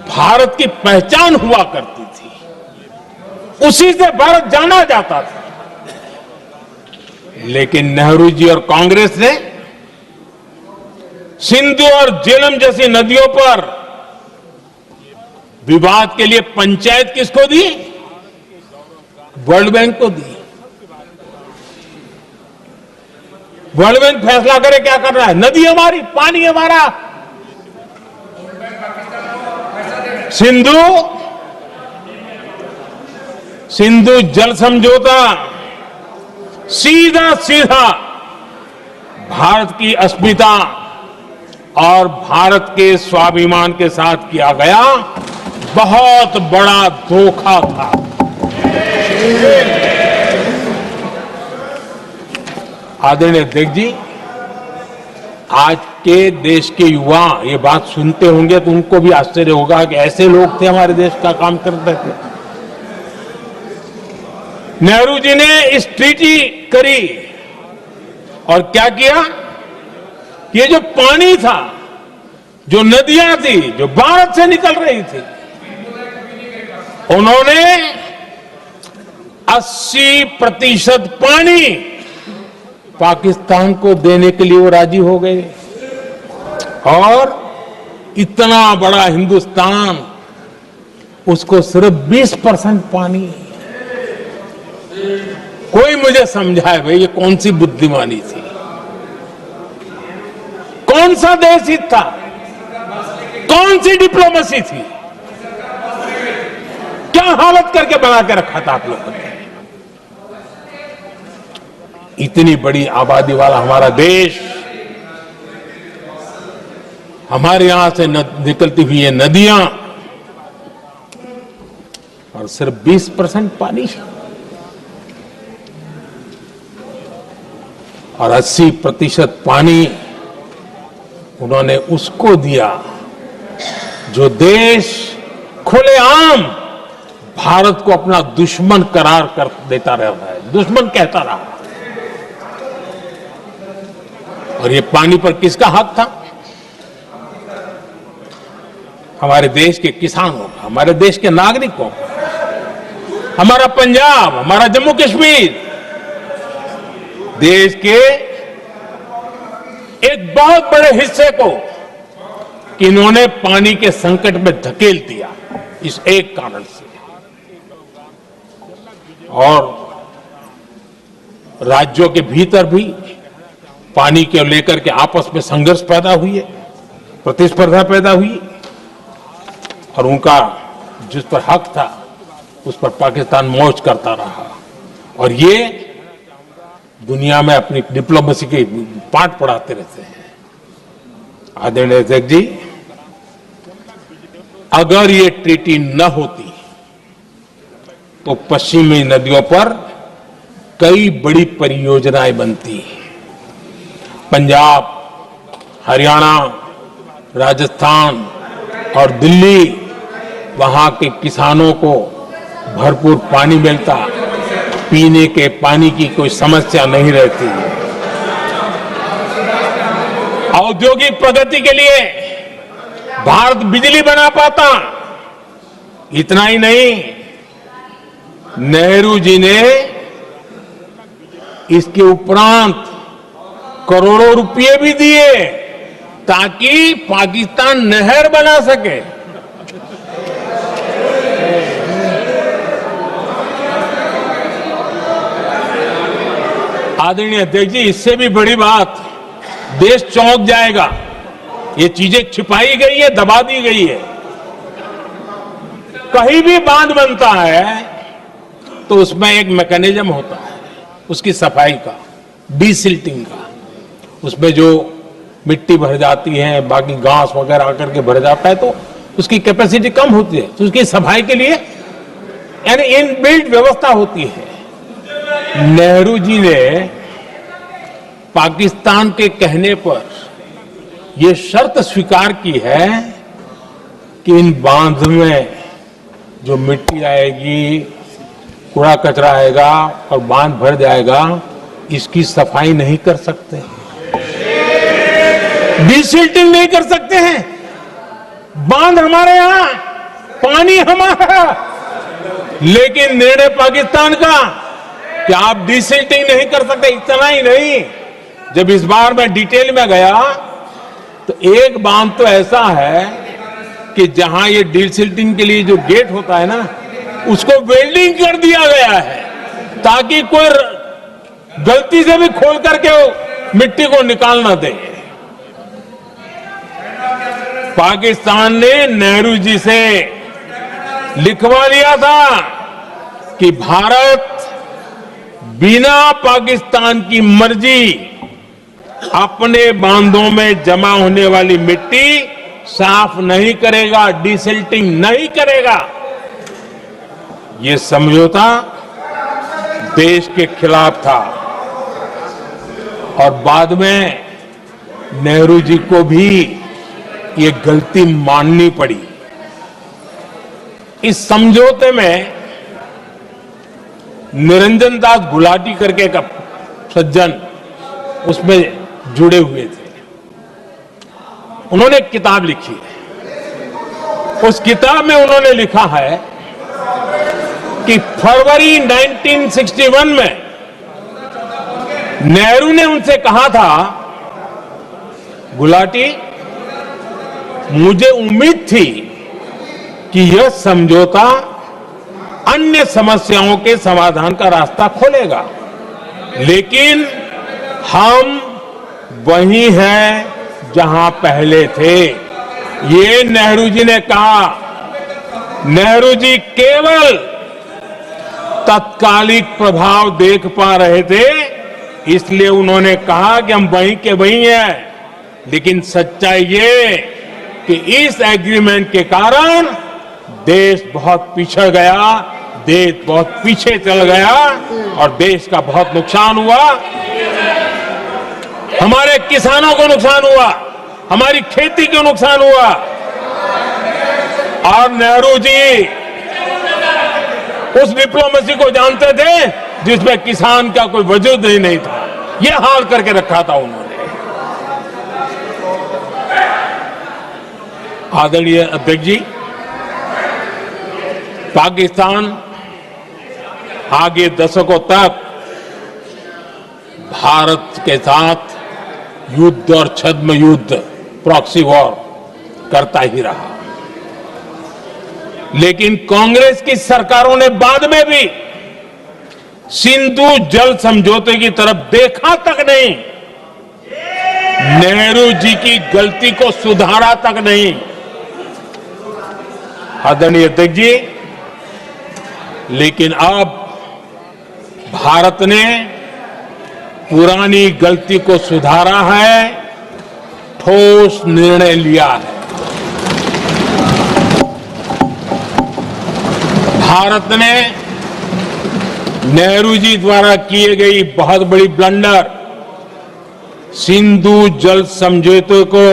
भारत की पहचान हुआ करती थी, उसी से भारत जाना जाता था। लेकिन नेहरू जी और कांग्रेस ने सिंधु और झेलम जैसी नदियों पर विवाद के लिए पंचायत किसको दी? वर्ल्ड बैंक को दी। वर्ल्ड बैंक फैसला करे क्या कर रहा है? नदी हमारी, पानी हमारा। सिंधु जल समझौता सीधा सीधा भारत की अस्मिता और भारत के स्वाभिमान के साथ किया गया बहुत बड़ा धोखा था। आदरणीय अध्यक्ष जी, आज के देश के युवा ये बात सुनते होंगे तो उनको भी आश्चर्य होगा कि ऐसे लोग थे हमारे देश का काम करते थे। नेहरू जी ने इस ट्रीटी करी और क्या किया? ये जो पानी था, जो नदियां थी, जो भारत से निकल रही थी, उन्होंने 80% पानी पाकिस्तान को देने के लिए वो राजी हो गए। और इतना बड़ा हिंदुस्तान, उसको सिर्फ 20% पानी। कोई मुझे समझाए भाई ये कौन सी बुद्धिमानी थी? कौन सा देश हित था? कौन सी डिप्लोमेसी थी? क्या हालत करके बना के रखा था आप लोगों ने? इतनी बड़ी आबादी वाला हमारा देश, हमारे यहां से निकलती हुई ये नदियां, और सिर्फ 20% पानी, और 80% पानी उन्होंने उसको दिया जो देश खुलेआम भारत को अपना दुश्मन करार कर देता रहा है, दुश्मन कहता रहा। और ये पानी पर किसका हक था? हमारे देश के किसानों का, हमारे देश के नागरिकों का, हमारा पंजाब, हमारा जम्मू कश्मीर, देश के एक बहुत बड़े हिस्से को इन्होंने पानी के संकट में धकेल दिया इस एक कारण से। और राज्यों के भीतर भी पानी को लेकर के आपस में संघर्ष पैदा हुई है, प्रतिस्पर्धा पैदा हुई, और उनका जिस पर हक था उस पर पाकिस्तान मौज करता रहा। और ये दुनिया में अपनी डिप्लोमेसी के पाठ पढ़ाते रहते हैं। आदरणीय अध्यक्ष जी, अगर ये ट्रीटी न होती तो पश्चिमी नदियों पर कई बड़ी परियोजनाएं बनती। पंजाब, हरियाणा, राजस्थान और दिल्ली, वहां के किसानों को भरपूर पानी मिलता, पीने के पानी की कोई समस्या नहीं रहती। औद्योगिक प्रगति के लिए भारत बिजली बना पाता। इतना ही नहीं, नेहरू जी ने इसके उपरांत करोड़ों रुपए भी दिए ताकि पाकिस्तान नहर बना सके। आदरणीय अध्यक्ष जी, इससे भी बड़ी बात, देश चौंक जाएगा। ये चीजें छिपाई गई है, दबा दी गई है। कहीं भी बांध बनता है तो उसमें एक मैकेनिज्म होता है उसकी सफाई का, डीसिल्टिंग का। उसमें जो मिट्टी भर जाती है, बाकी घास वगैरह आकर के भर जाता है तो उसकी कैपेसिटी कम होती है, तो उसकी सफाई के लिए यानी इनबिल्ट व्यवस्था होती है। नेहरू जी ने पाकिस्तान के कहने पर यह शर्त स्वीकार की है कि इन बांध में जो मिट्टी आएगी, कूड़ा कचरा आएगा और बांध भर जाएगा, इसकी सफाई नहीं कर सकते, डिसिल्टिंग नहीं कर सकते हैं। बांध हमारे यहां, पानी हमारा, लेकिन निर्णय पाकिस्तान का कि आप डिसिल्टिंग नहीं कर सकते। इतना ही नहीं, जब इस बार मैं डिटेल में गया तो एक बांध तो ऐसा है कि जहां ये डिसिल्टिंग के लिए जो गेट होता है ना, उसको वेल्डिंग कर दिया गया है ताकि कोई गलती से भी खोल करके मिट्टी को निकाल ना दे। पाकिस्तान ने नेहरू जी से लिखवा लिया था कि भारत बिना पाकिस्तान की मर्जी अपने बांधों में जमा होने वाली मिट्टी साफ नहीं करेगा, डिसिल्टिंग नहीं करेगा। ये समझौता देश के खिलाफ था और बाद में नेहरू जी को भी ये गलती माननी पड़ी। इस समझौते में निरंजन दास गुलाटी करके एक सज्जन उसमें जुड़े हुए थे। उन्होंने एक किताब लिखी है। उस किताब में उन्होंने लिखा है कि फरवरी 1961 में नेहरू ने उनसे कहा था, गुलाटी, मुझे उम्मीद थी कि यह समझौता अन्य समस्याओं के समाधान का रास्ता खोलेगा, लेकिन हम वहीं हैं जहां पहले थे। ये नेहरू जी ने कहा। नेहरू जी केवल तत्कालिक प्रभाव देख पा रहे थे, इसलिए उन्होंने कहा कि हम वहीं के वहीं हैं, लेकिन सच्चाई ये कि इस एग्रीमेंट के कारण देश बहुत पिछड़ गया, देश बहुत पीछे चल गया और देश का बहुत नुकसान हुआ। हमारे किसानों को नुकसान हुआ, हमारी खेती को नुकसान हुआ। और नेहरू जी उस डिप्लोमेसी को जानते थे जिसमें किसान का कोई वजूद ही नहीं था। यह हाल करके रखा था उन्होंने। आदरणीय अध्यक्ष जी, पाकिस्तान आगे दशकों तक भारत के साथ युद्ध और छद्म युद्ध, प्रॉक्सी वॉर करता ही रहा, लेकिन कांग्रेस की सरकारों ने बाद में भी सिंधु जल समझौते की तरफ देखा तक नहीं, नेहरू जी की गलती को सुधारा तक नहीं। आदरणीय अध्यक्ष जी, लेकिन अब भारत ने पुरानी गलती को सुधारा है, ठोस निर्णय लिया है। भारत ने नेहरू जी द्वारा किए गई बहुत बड़ी ब्लंडर, सिंधु जल समझौते को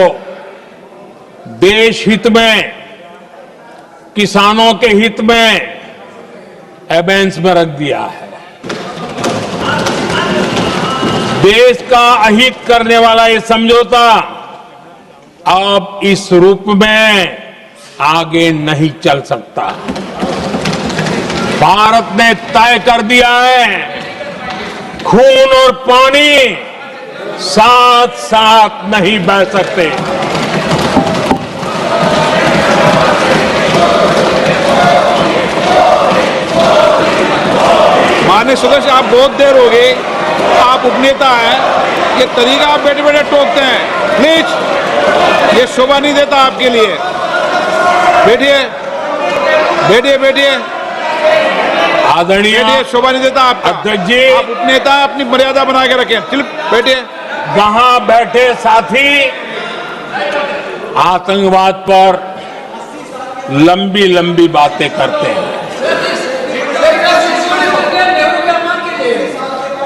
देश हित में, किसानों के हित में एबेंस में रख दिया है। देश का अहित करने वाला ये समझौता अब इस रूप में आगे नहीं चल सकता। भारत ने तय कर दिया है, खून और पानी साथ साथ नहीं बह सकते। माननीय सदस्य, आप बहुत देर हो गई, आप उपनेता हैं, ये तरीका आप बैठे बैठे टोकते हैं, प्लीज, ये शोभा नहीं देता आपके लिए। बैठिए बैठिए बैठिए आदरणीय बैठिए, शोभा नहीं देता आपका। अध्यक्ष जी, आप उपनेता, अपनी मर्यादा बना के रखें। चल बैठिए। वहां बैठे साथी आतंकवाद पर लंबी लंबी बातें करते हैं।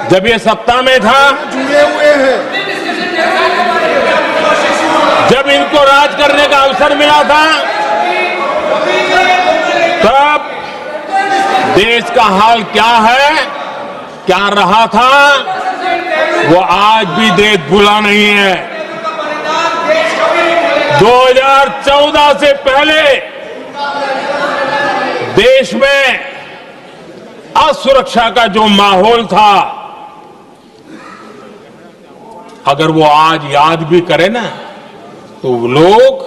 जब ये सत्ता में था, जुड़े हुए हैं, जब इनको राज करने का अवसर मिला था, तब देश का हाल क्या है, क्या रहा था, वो आज भी देश भूला नहीं है। 2014 से पहले देश में असुरक्षा का जो माहौल था, अगर वो आज याद भी करे ना, तो लोग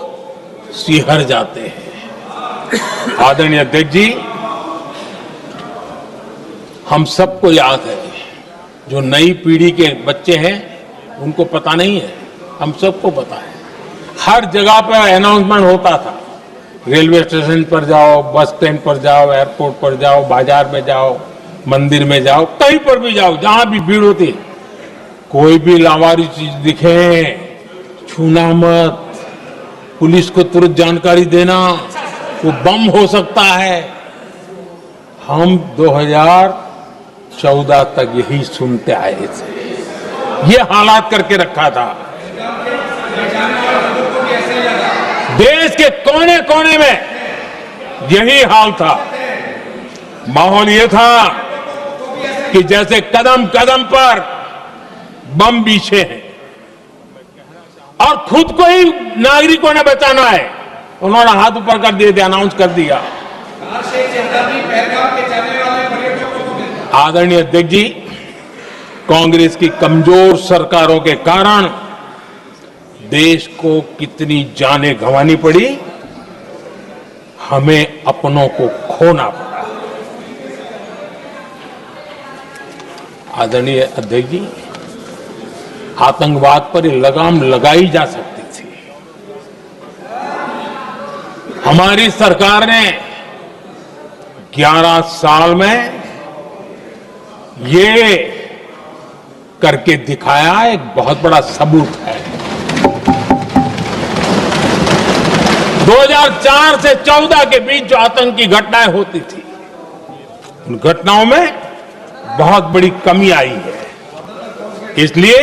सिहर जाते हैं। आदरणीय अध्यक्ष जी, हम सबको याद है, जो नई पीढ़ी के बच्चे हैं उनको पता नहीं है, हम सबको पता है। हर जगह पर अनाउंसमेंट होता था, रेलवे स्टेशन पर जाओ, बस स्टैंड पर जाओ, एयरपोर्ट पर जाओ, बाजार में जाओ, मंदिर में जाओ, कहीं पर भी जाओ, जहां भी भीड़ होती, कोई भी लावारिस चीज दिखे छूना मत, पुलिस को तुरंत जानकारी देना, वो बम हो सकता है। हम 2014 तक यही सुनते आए थे, ये हालात करके रखा था। देश के कोने कोने में यही हाल था। माहौल ये था कि जैसे कदम कदम पर बम बिछे हैं और खुद को ही नागरिकों ने बचाना है, उन्होंने हाथ ऊपर कर दिए थे, अनाउंस कर दिया। आदरणीय अध्यक्ष जी, कांग्रेस की कमजोर सरकारों के कारण देश को कितनी जानें गंवानी पड़ी, हमें अपनों को खोना पड़ा। आदरणीय अध्यक्ष जी, आतंकवाद पर लगाम लगाई जा सकती थी। हमारी सरकार ने 11 साल में ये करके दिखाया, एक बहुत बड़ा सबूत है। 2004 से 14 के बीच जो आतंकी घटनाएं होती थी, उन घटनाओं में बहुत बड़ी कमी आई है। इसलिए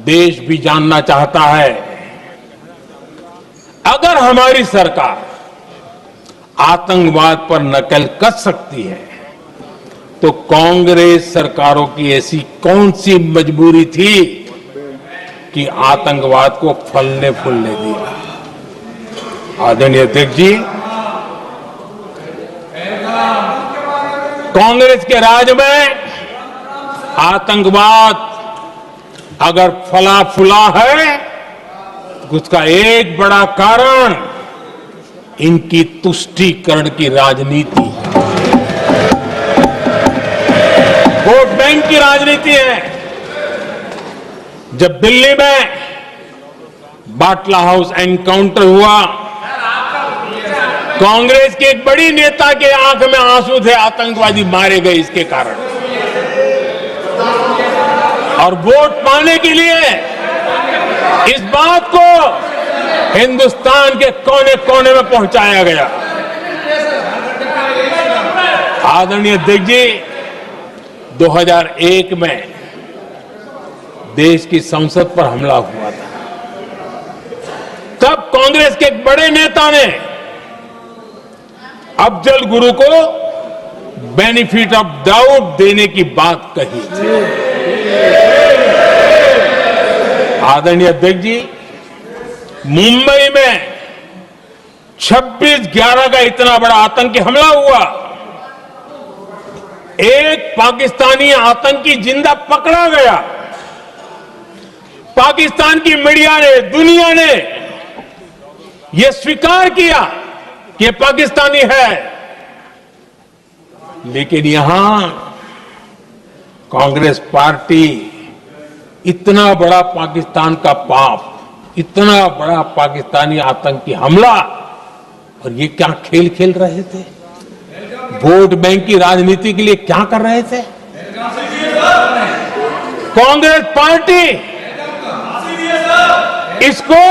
देश भी जानना चाहता है, अगर हमारी सरकार आतंकवाद पर नकेल कस सकती है, तो कांग्रेस सरकारों की ऐसी कौन सी मजबूरी थी कि आतंकवाद को फलने फूलने दिया। आदरणीय अध्यक्ष जी, कांग्रेस के राज में आतंकवाद अगर फला फूला है, तो उसका एक बड़ा कारण इनकी तुष्टीकरण की राजनीति है, वोट बैंक की राजनीति है। जब दिल्ली में बाटला हाउस एनकाउंटर हुआ, कांग्रेस के एक बड़ी नेता के आंख में आंसू थे, आतंकवादी मारे गए इसके कारण। और वोट पाने के लिए इस बात को हिंदुस्तान के कोने कोने में पहुंचाया गया। आदरणीय अध्यक्ष जी, 2001 में देश की संसद पर हमला हुआ था। तब कांग्रेस के एक बड़े नेता ने अफजल गुरु को बेनिफिट ऑफ डाउट देने की बात कही थी। आदरणीय अध्यक्ष जी, मुंबई में 26/11 का इतना बड़ा आतंकी हमला हुआ, एक पाकिस्तानी आतंकी जिंदा पकड़ा गया। पाकिस्तान की मीडिया ने, दुनिया ने यह स्वीकार किया कि यह पाकिस्तानी है। लेकिन यहां कांग्रेस पार्टी इतना बड़ा पाकिस्तान का पाप, इतना बड़ा पाकिस्तानी आतंकी हमला, और ये क्या खेल खेल रहे थे? वोट बैंक की राजनीति के लिए क्या कर रहे थे? कांग्रेस पार्टी इसको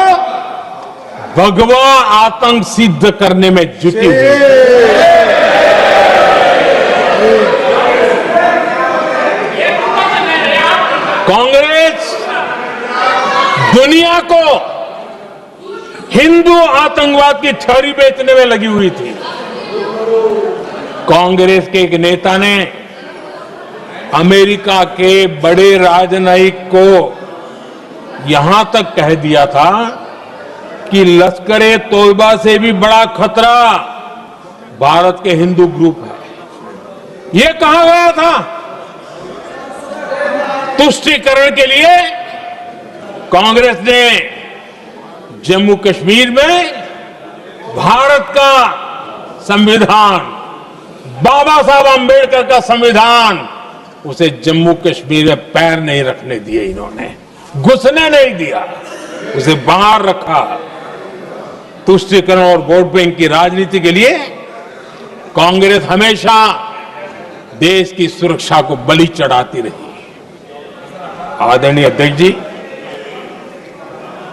भगवा आतंक सिद्ध करने में जुटी हुई है। कांग्रेस दुनिया को हिंदू आतंकवाद की थ्योरी बेचने में लगी हुई थी। कांग्रेस के एक नेता ने अमेरिका के बड़े राजनयिक को यहां तक कह दिया था कि लश्कर-ए तोयबा से भी बड़ा खतरा भारत के हिंदू ग्रुप है। यह कहा गया था। तुष्टीकरण के लिए कांग्रेस ने जम्मू कश्मीर में भारत का संविधान, बाबा साहब आंबेडकर का संविधान, उसे जम्मू कश्मीर में पैर नहीं रखने दिए। इन्होंने घुसने नहीं दिया, उसे बाहर रखा। तुष्टीकरण और वोट बैंक की राजनीति के लिए कांग्रेस हमेशा देश की सुरक्षा को बलि चढ़ाती रही। आदरणीय अध्यक्ष जी,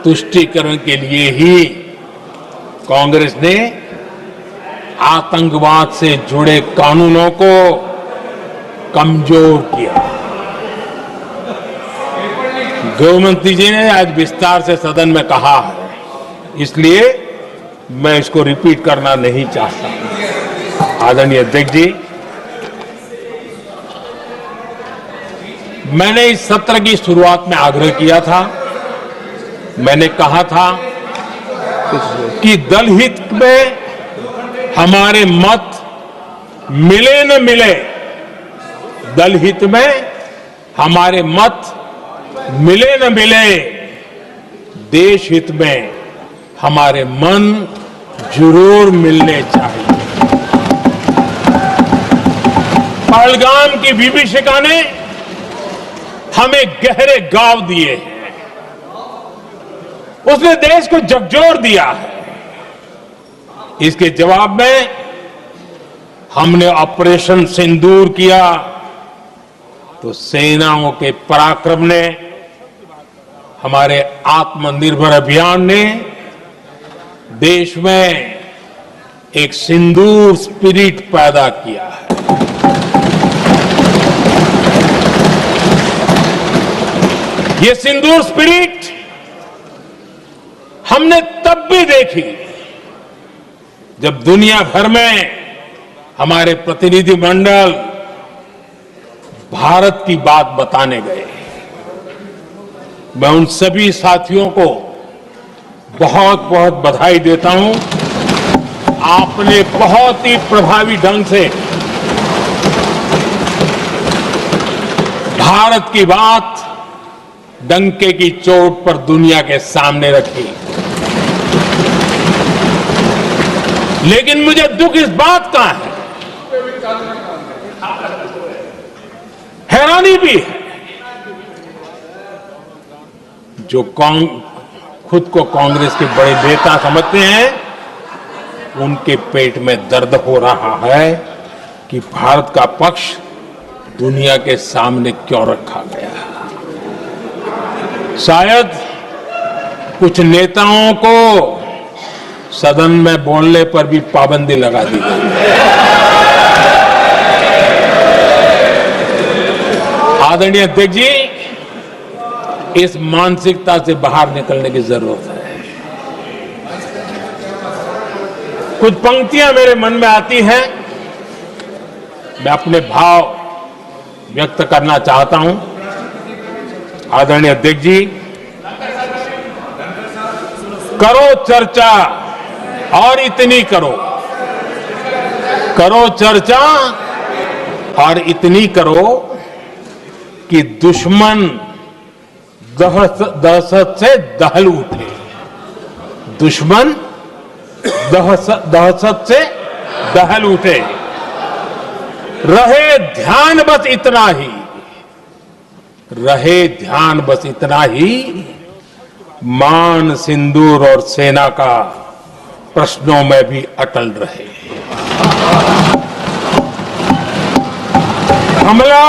तुष्टीकरण के लिए ही कांग्रेस ने आतंकवाद से जुड़े कानूनों को कमजोर किया। गृहमंत्री जी ने आज विस्तार से सदन में कहा है, इसलिए मैं इसको रिपीट करना नहीं चाहता। आदरणीय अध्यक्ष जी, मैंने इस सत्र की शुरुआत में आग्रह किया था, मैंने कहा था कि दल हित में हमारे मत मिले न मिले, दल हित में हमारे मत मिले न मिले, देश हित में हमारे मन जरूर मिलने चाहिए। पहलगाम की विभीषिका ने हमें गहरे घाव दिए हैं, उसने देश को झकझोर दिया है। इसके जवाब में हमने ऑपरेशन सिंदूर किया तो सेनाओं के पराक्रम ने, हमारे आत्मनिर्भर अभियान ने देश में एक सिंदूर स्पिरिट पैदा किया है। ये सिंदूर स्पिरिट हमने तब भी देखी जब दुनिया भर में हमारे प्रतिनिधि मंडल भारत की बात बताने गए। मैं उन सभी साथियों को बहुत बहुत बधाई देता हूं। आपने बहुत ही प्रभावी ढंग से भारत की बात डंके की चोट पर दुनिया के सामने रखी। लेकिन मुझे दुख इस बात का है, हैरानी भी है, जो खुद को कांग्रेस के बड़े नेता समझते हैं, उनके पेट में दर्द हो रहा है कि भारत का पक्ष दुनिया के सामने क्यों रखा गया। शायद कुछ नेताओं को सदन में बोलने पर भी पाबंदी लगा दी गई। आदरणीय अध्यक्ष जी, इस मानसिकता से बाहर निकलने की जरूरत है। कुछ पंक्तियां मेरे मन में आती हैं, मैं अपने भाव व्यक्त करना चाहता हूं। आदरणीय अध्यक्ष जी, करो चर्चा और इतनी करो, करो चर्चा और इतनी करो कि दुश्मन दहशत से दहल उठे। दुश्मन दहशत से दहल उठे। रहे ध्यान बस इतना ही, रहे ध्यान बस इतना ही, मान सिंदूर और सेना का प्रश्नों में भी अटल रहे। हमला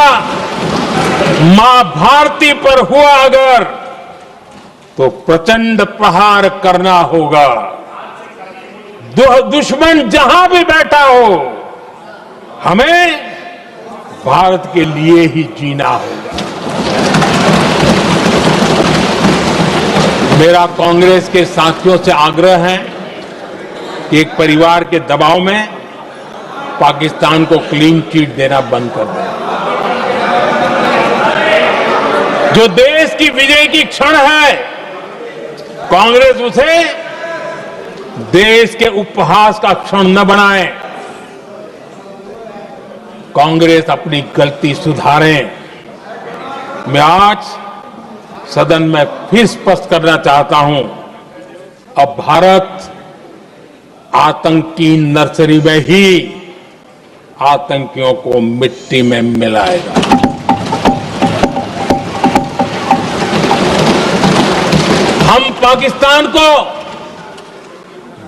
मां भारती पर हुआ अगर, तो प्रचंड प्रहार करना होगा। दुश्मन जहां भी बैठा हो, हमें भारत के लिए ही जीना होगा। मेरा कांग्रेस के साथियों से आग्रह है कि एक परिवार के दबाव में पाकिस्तान को क्लीन चिट देना बंद कर दें। जो देश की विजय की क्षण है, कांग्रेस उसे देश के उपहास का क्षण न बनाए। कांग्रेस अपनी गलती सुधारें। मैं आज सदन में फिर स्पष्ट करना चाहता हूं, अब भारत आतंक की नर्सरी में ही आतंकियों को मिट्टी में मिलाएगा। हम पाकिस्तान को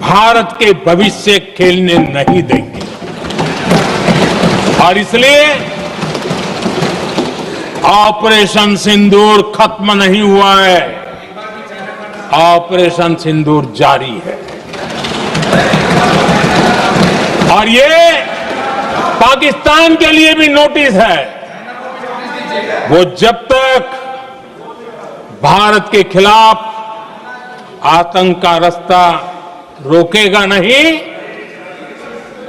भारत के भविष्य खेलने नहीं देंगे और इसलिए ऑपरेशन सिंदूर खत्म नहीं हुआ है, ऑपरेशन सिंदूर जारी है। और ये पाकिस्तान के लिए भी नोटिस है। वो जब तक भारत के खिलाफ आतंक का रास्ता रोकेगा नहीं,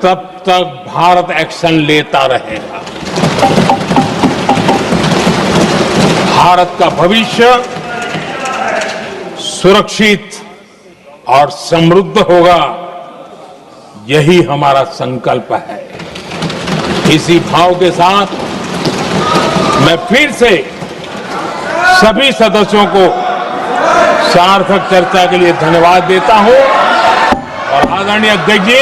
तब तक भारत एक्शन लेता रहेगा। भारत का भविष्य सुरक्षित और समृद्ध होगा, यही हमारा संकल्प है। इसी भाव के साथ मैं फिर से सभी सदस्यों को सार्थक चर्चा के लिए धन्यवाद देता हूं। और आदरणीय अध्यक्ष जी,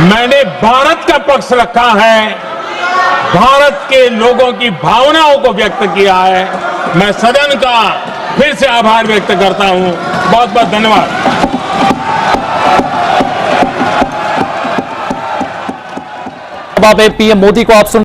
मैंने भारत का पक्ष रखा है, भारत के लोगों की भावनाओं को व्यक्त किया है। मैं सदन का फिर से आभार व्यक्त करता हूं। बहुत बहुत धन्यवाद। पीएम मोदी को आप सुन